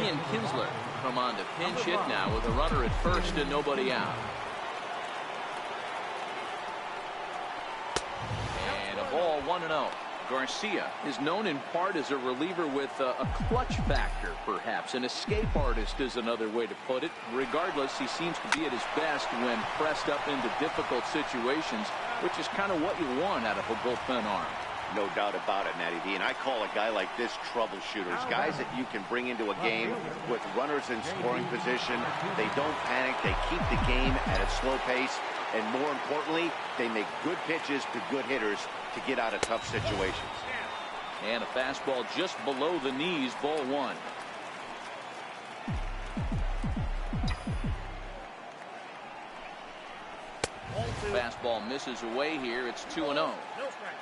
Ian Kinsler come on to pinch hit now with a runner at first and nobody out. And a ball 1-0. Garcia is known in part as a reliever with a clutch factor, perhaps. An escape artist is another way to put it. Regardless, he seems to be at his best when pressed up into difficult situations, which is kind of what you want out of a bullpen arm. No doubt about it, Matty D. And I call a guy like this troubleshooters. Guys that you can bring into a game with runners in scoring position. They don't panic. They keep the game at a slow pace. And more importantly, they make good pitches to good hitters to get out of tough situations. And a fastball just below the knees, ball 1. Fastball misses away here. It's 2-0. No strike.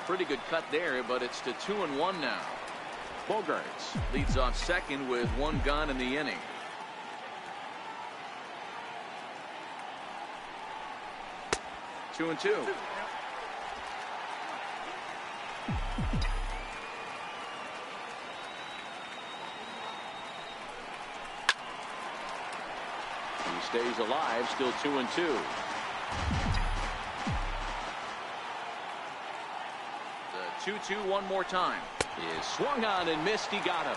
Pretty good cut there, but it's to 2-1 now. Bogaerts leads off second with 1 gone in the inning. 2-2. He stays alive, still 2-2. The 2-2 one more time. Is swung on and missed. He got him.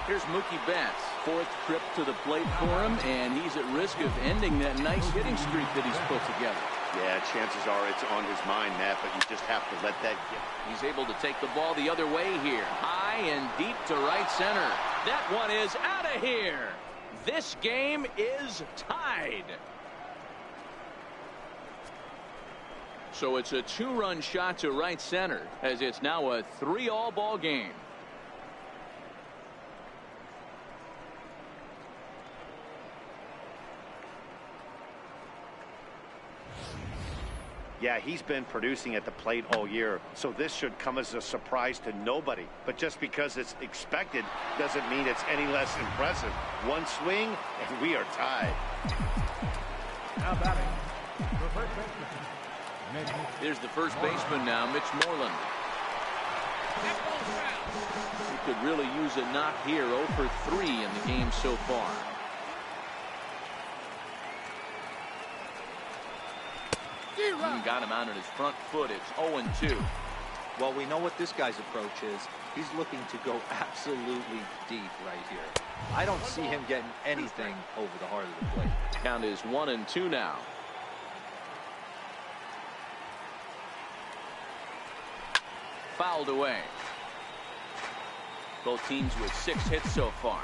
Here's Mookie Betts. Fourth trip to the plate for him, and he's at risk of ending that nice hitting streak that he's put together. Yeah, chances are it's on his mind, Matt, but you just have to let that get. He's able to take the ball the other way here. High and deep to right center. That one is out of here. This game is tied. So it's a 2-run shot to right center, as it's now a 3-all ball game. Yeah, he's been producing at the plate all year, so this should come as a surprise to nobody. But just because it's expected doesn't mean it's any less impressive. One swing, and we are tied. Now batting, the first baseman. Here's the first baseman now, Mitch Moreland. He could really use a knock here. 0 for 3 in the game so far. Got him out on his front foot. It's 0-2. Well, we know what this guy's approach is. He's looking to go absolutely deep right here. I don't see him getting anything over the heart of the plate. Count is 1-2 now. Fouled away. Both teams with 6 hits so far.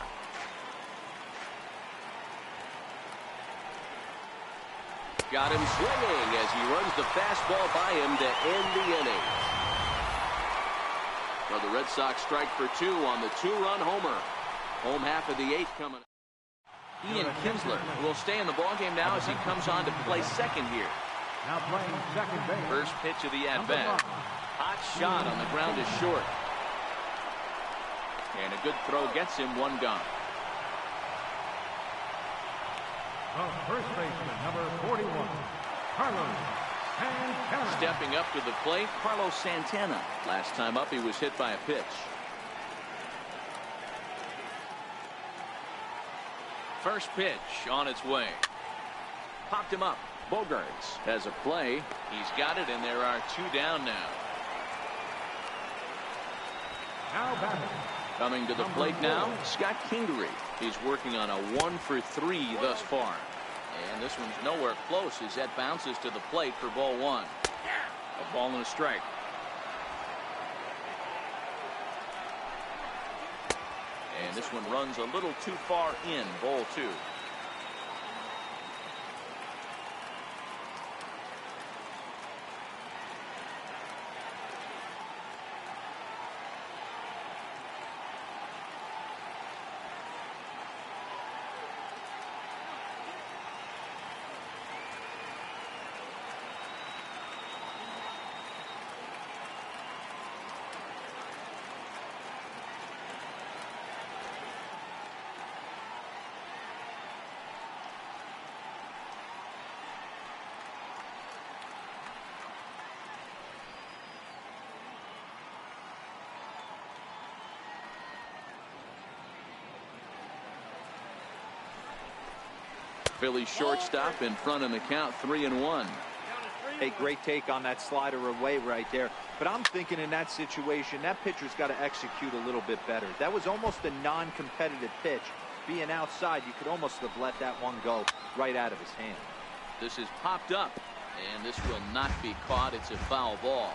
Got him swinging as he runs the fastball by him to end the inning. So the Red Sox strike for 2 on the 2-run homer. Home half of the 8th coming. Ian Kinsler will stay in the ballgame now as he comes on to play second here. Now playing second base. First pitch of the at-bat. Hot shot on the ground is short. And a good throw gets him 1 gone. The first baseman, number 41, Carlos Santana. Stepping up to the plate, Carlos Santana. Last time up, he was hit by a pitch. First pitch on its way. Popped him up. Bogarts has a play. He's got it, and there are 2 down now. Now batting. Coming to the plate now, Scott Kingery. He's working on a 1 for 3 thus far. And this one's nowhere close as that bounces to the plate for ball 1. A ball and a strike. And this one runs a little too far in, ball 2. Philly shortstop in front in the count, 3-1. A great take on that slider away right there. But I'm thinking in that situation, that pitcher's got to execute a little bit better. That was almost a non-competitive pitch. Being outside, you could almost have let that one go right out of his hand. This is popped up, and this will not be caught. It's a foul ball.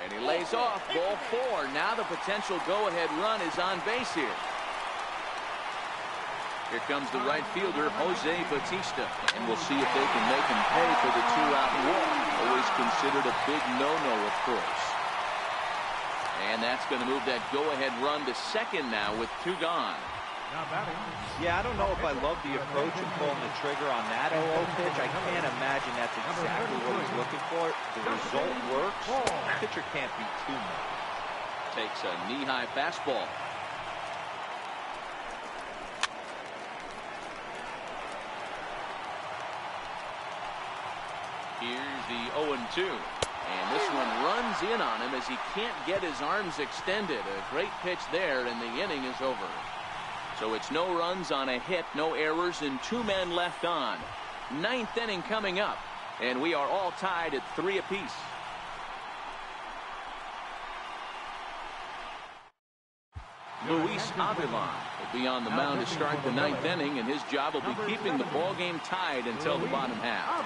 And he lays off, ball 4. Now the potential go-ahead run is on base here. Here comes the right fielder, Jose Bautista. And we'll see if they can make him pay for the 2-out walk. Always considered a big no-no, of course. And that's going to move that go-ahead run to second now with 2 gone. Now batting. Yeah, I don't know if I love the approach of pulling the trigger on that 0-0 pitch. I can't imagine that's exactly what he's looking for. The result works. The pitcher can't be too much. Takes a knee-high fastball. 2. And this one runs in on him as he can't get his arms extended. A great pitch there, and the inning is over. So it's no runs on a hit, no errors, and 2 men left on. 9th inning coming up, and we are all tied at 3 apiece. Luis Avilan will be on the mound to start the 9th inning, and his job will be keeping the ball game tied until the bottom half.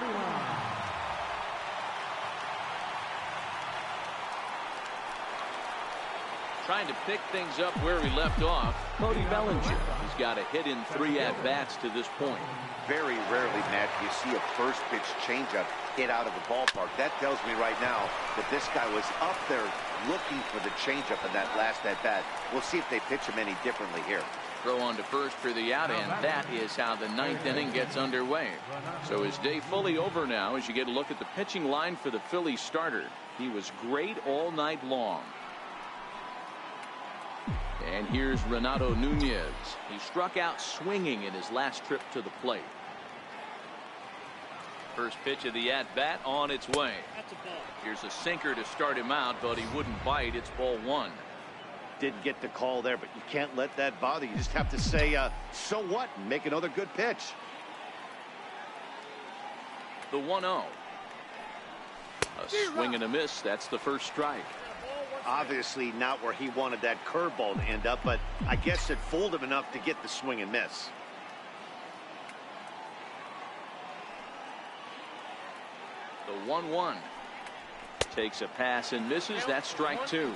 Trying to pick things up where he left off, Cody Bellinger. He's got a hit in 3 at-bats to this point. Very rarely, Matt, do you see a first pitch changeup hit out of the ballpark. That tells me right now that this guy was up there looking for the changeup in that last at-bat. We'll see if they pitch him any differently here. Throw on to first for the out, and that is how the 9th inning gets underway. So his day fully over now as you get a look at the pitching line for the Phillies starter. He was great all night long. And here's Renato Nunez. He struck out swinging in his last trip to the plate. First pitch of the at-bat on its way. Here's a sinker to start him out, but he wouldn't bite. It's ball 1. Didn't get the call there, but you can't let that bother you. Just have to say, so what, and make another good pitch. The 1-0. A swing and a miss. That's the first strike. Obviously not where he wanted that curveball to end up, but I guess it fooled him enough to get the swing and miss. The 1-1. Takes a pass and misses. That's strike 2.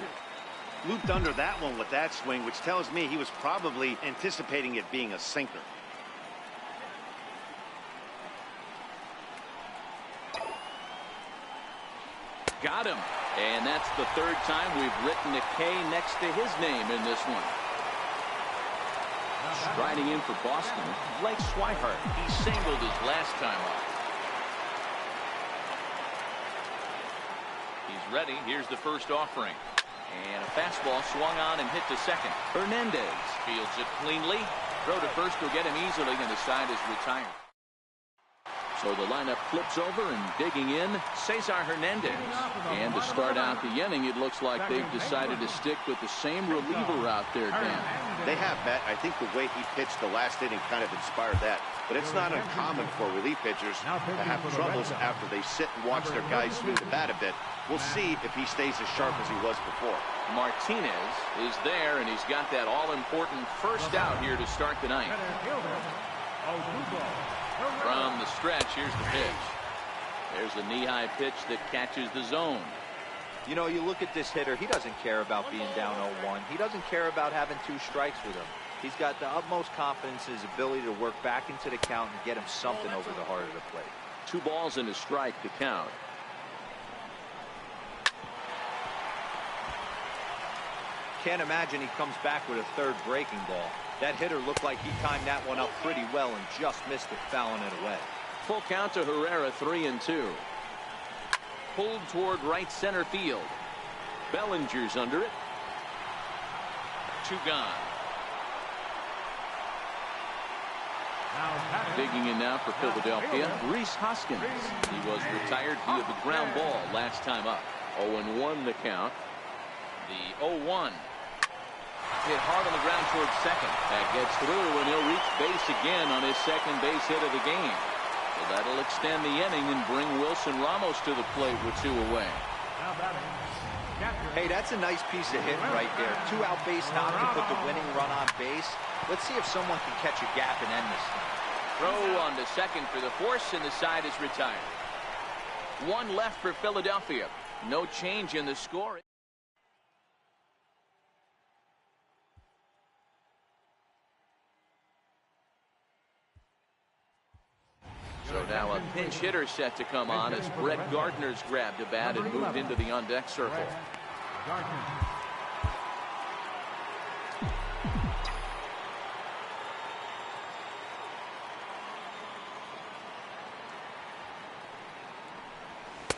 Looped under that one with that swing, which tells me he was probably anticipating it being a sinker. Got him. And that's the 3rd time we've written a K next to his name in this one. Striding in for Boston, Blake Swihart. He singled his last time up. He's ready. Here's the first offering. And a fastball swung on and hit to second. Hernandez fields it cleanly. Throw to first will get him easily, and the side is retired. So the lineup flips over, and digging in, Cesar Hernandez. And to start out the inning, it looks like they've decided to stick with the same reliever out there, Dan. They have, Matt. I think the way he pitched the last inning kind of inspired that. But it's not uncommon for relief pitchers to have troubles after they sit and watch their guys swing the bat a bit. We'll see if he stays as sharp as he was before. Martinez is there, and he's got that all-important first out here to start the 9th. From the stretch, here's the pitch. There's a knee-high pitch that catches the zone. You know, you look at this hitter, he doesn't care about being down 0-1. He doesn't care about having 2 strikes with him. He's got the utmost confidence in his ability to work back into the count and get him something over the heart of the plate. 2 balls and a strike to count. Can't imagine he comes back with a 3rd breaking ball. That hitter looked like he timed that one up pretty well and just missed it, fouling it away. Full count to Herrera, 3-2. Pulled toward right center field. Bellinger's under it. 2 gone. Digging in now for Philadelphia, Rhys Hoskins. He was retired via the ground ball last time up. 0-1 the count. The 0-1. Hit hard on the ground towards second. That gets through, and he'll reach base again on his 2nd base hit of the game. So that'll extend the inning and bring Wilson Ramos to the plate with 2 away. Hey, that's a nice piece of hitting right there. 2 out base knock to put the winning run on base. Let's see if someone can catch a gap and end this thing. Throw on to second for the force, and the side is retired. 1 left for Philadelphia. No change in the score. So now a pinch hitter set to come on as Brett Gardner's grabbed a bat and moved into the on-deck circle.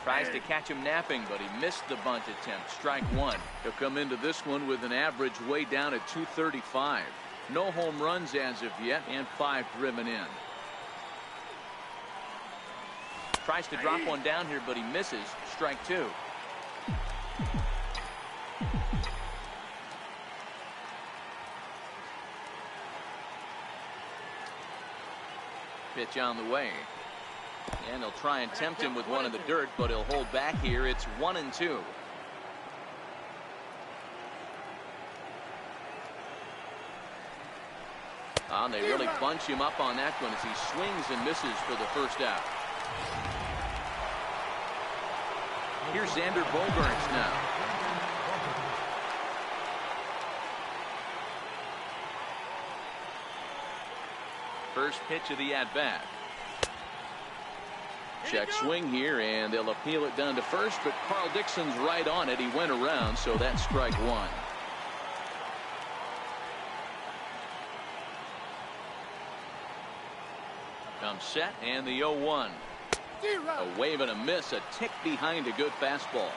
Tries to catch him napping, but he missed the bunt attempt. Strike 1. He'll come into this one with an average way down at 235. No home runs as of yet, and 5 driven in. Tries to drop one down here, but he misses. strike two. Pitch on the way. And they'll try and tempt him with one in the dirt, but he'll hold back here. It's 1-2. They really bunch him up on that one as he swings and misses for the first out. Here's Xander Bogaerts now. First pitch of the at-bat. Check swing here, and they'll appeal it down to first, but Carl Dixon's right on it. He went around, so that's strike one. Comes set, and the 0-1. A wave and a miss, a tick behind a good fastball.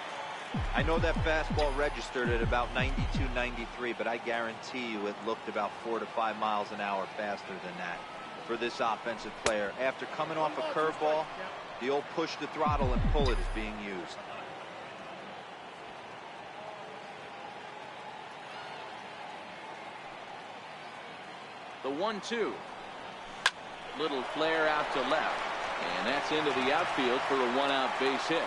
I know that fastball registered at about 92, 93, but I guarantee you it looked about 4 to 5 miles an hour faster than that for this offensive player. After coming off a curveball, the old push the throttle and pull it is being used. The 1-2. Little flare out to left, and that's into the outfield for a one-out base hit.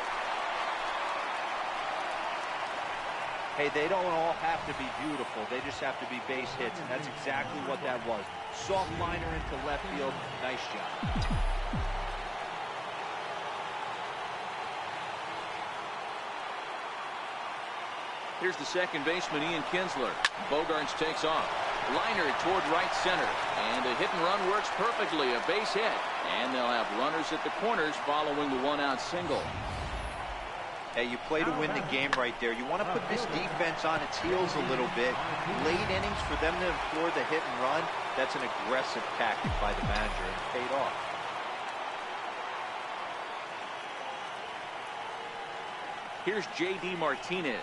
Hey, they don't all have to be beautiful. They just have to be base hits, and that's exactly what that was. Soft liner into left field. Nice job. Here's the second baseman, Ian Kinsler. Bogaerts takes off. Liner toward right center, and a hit and run works perfectly. A base hit, and they'll have runners at the corners following the one-out single. Hey, you play to win the game right there. You want to put this defense on its heels a little bit. Late innings for them to employ the hit and run, that's an aggressive tactic by the manager, and it paid off. Here's J.D. Martinez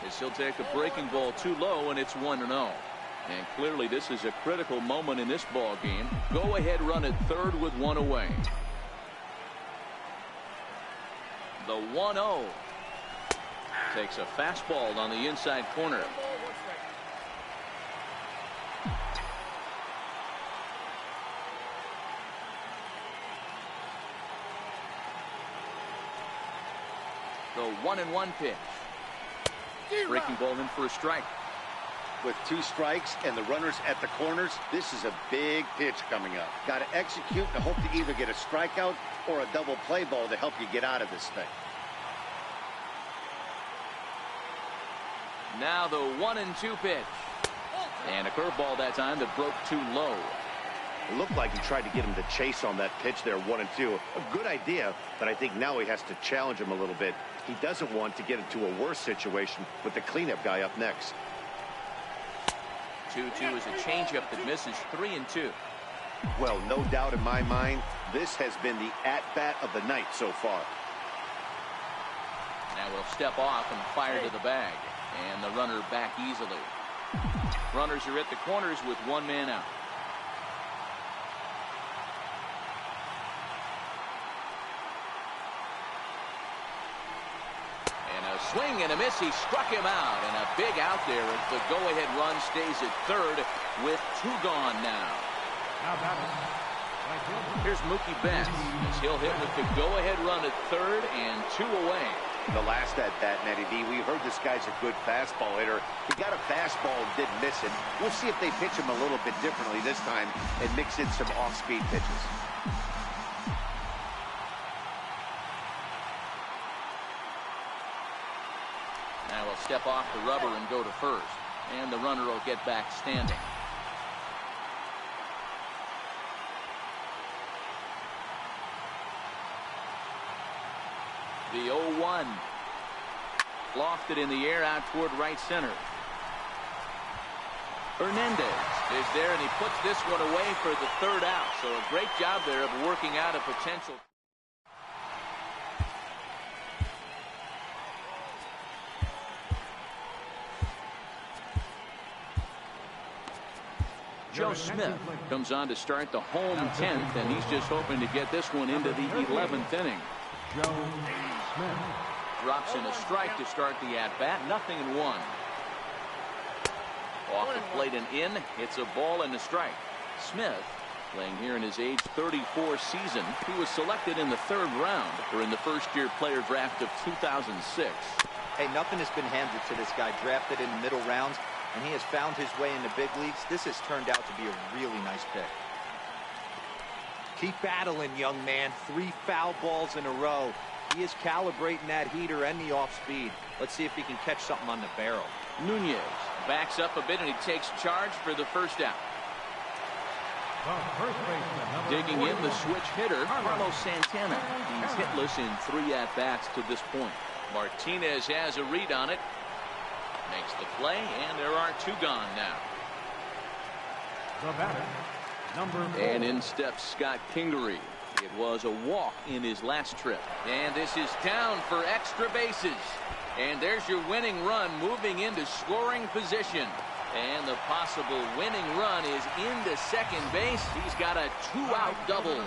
as he'll take a breaking ball too low, and it's 1-0. And clearly this is a critical moment in this ball game. Go ahead run at third with one away. The 1-0 takes a fastball on the inside corner. The 1-1 pitch. Breaking ball in for a strike. With 2 strikes and the runners at the corners, this is a big pitch coming up. Got to execute and hope to either get a strikeout or a double play ball to help you get out of this thing. Now the 1-2 pitch. And a curveball that time that broke too low. It looked like he tried to get him to chase on that pitch there, 1-2. A good idea, but I think now he has to challenge him a little bit. He doesn't want to get into a worse situation with the cleanup guy up next. 2-2 is a changeup that misses. 3-2. Well, no doubt in my mind, this has been the at-bat of the night so far. Now we'll step off and fire to the bag. And the runner back easily. Runners are at the corners with one man out. Swing and a miss. He struck him out, and a big out there as the go-ahead run stays at third with 2 gone now. Here's Mookie Betts as he'll hit with the go-ahead run at third and 2 away. The last at-bat, Matty D, we heard this guy's a good fastball hitter. He got a fastball and didn't miss it. We'll see if they pitch him a little bit differently this time and mix in some off-speed pitches. Now we'll step off the rubber and go to first. And the runner will get back standing. The 0-1. Lofted in the air out toward right center. Hernandez is there, and he puts this one away for the third out. So a great job there of working out a potential. Joe Smith comes on to start the home 10th, and he's just hoping to get this one into the 11th inning. Joe Smith. Drops in a strike to start the at-bat. 0-1. Off the plate and in. It's a ball and a strike. Smith, playing here in his age 34 season. He was selected in the 3rd round during the first-year player draft of 2006. Hey, nothing has been handed to this guy. Drafted in the middle rounds, and he has found his way in the big leagues. This has turned out to be a really nice pick. Keep battling, young man. 3 foul balls in a row. He is calibrating that heater and the off-speed. Let's see if he can catch something on the barrel. Nunez backs up a bit, and he takes charge for the first out. Digging in, the switch hitter, Carlos Santana. He's hitless in 3 at-bats to this point. Martinez has a read on it. Makes the play, and there are 2 gone now. The batter, number 4. And in steps Scott Kingery. It was a walk in his last trip. And this is down for extra bases. And there's your winning run moving into scoring position. And the possible winning run is into second base. He's got a 2-out double.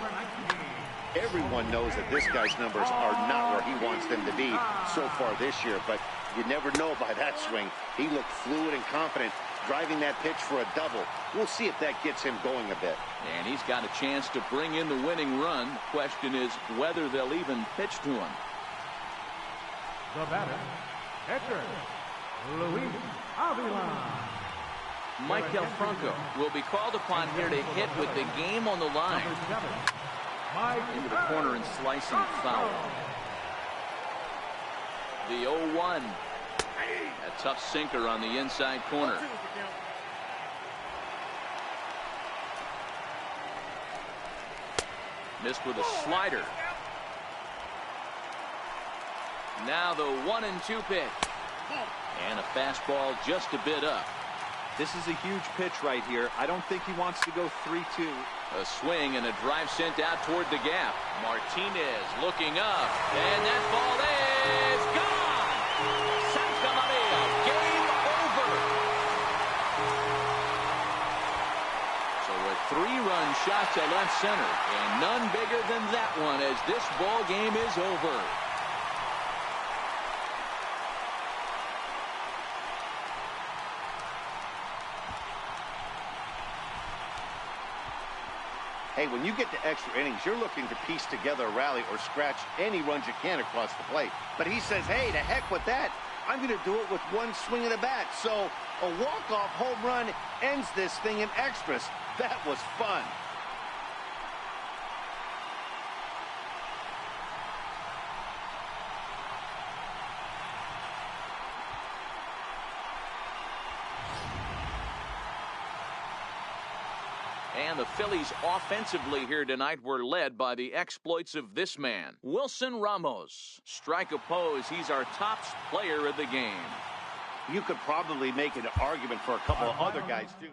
Everyone knows that this guy's numbers are not where he wants them to be so far this year, but you never know by that swing. He looked fluid and confident, driving that pitch for a double. We'll see if that gets him going a bit. And he's got a chance to bring in the winning run. The question is whether they'll even pitch to him. The batter, catcher, Luis Avila. Michael Franco will be called upon here to hit with the game on the line. Into the corner and slicing foul. The 0-1. A tough sinker on the inside corner. Missed with a slider. Now the 1-2 pitch. And a fastball just a bit up. This is a huge pitch right here. I don't think he wants to go 3-2. A swing and a drive sent out toward the gap. Martinez looking up, and that ball is gone. Santa Maria, game over. So a 3-run shot to left center, and none bigger than that one as this ball game is over. Hey, when you get to extra innings, you're looking to piece together a rally or scratch any runs you can across the plate. But he says, hey, to heck with that. I'm going to do it with one swing of the bat. So a walk-off home run ends this thing in extras. That was fun. And the Phillies offensively here tonight were led by the exploits of this man, Wilson Ramos. Strike oppose, he's our top player of the game. You could probably make an argument for a couple of other guys, too.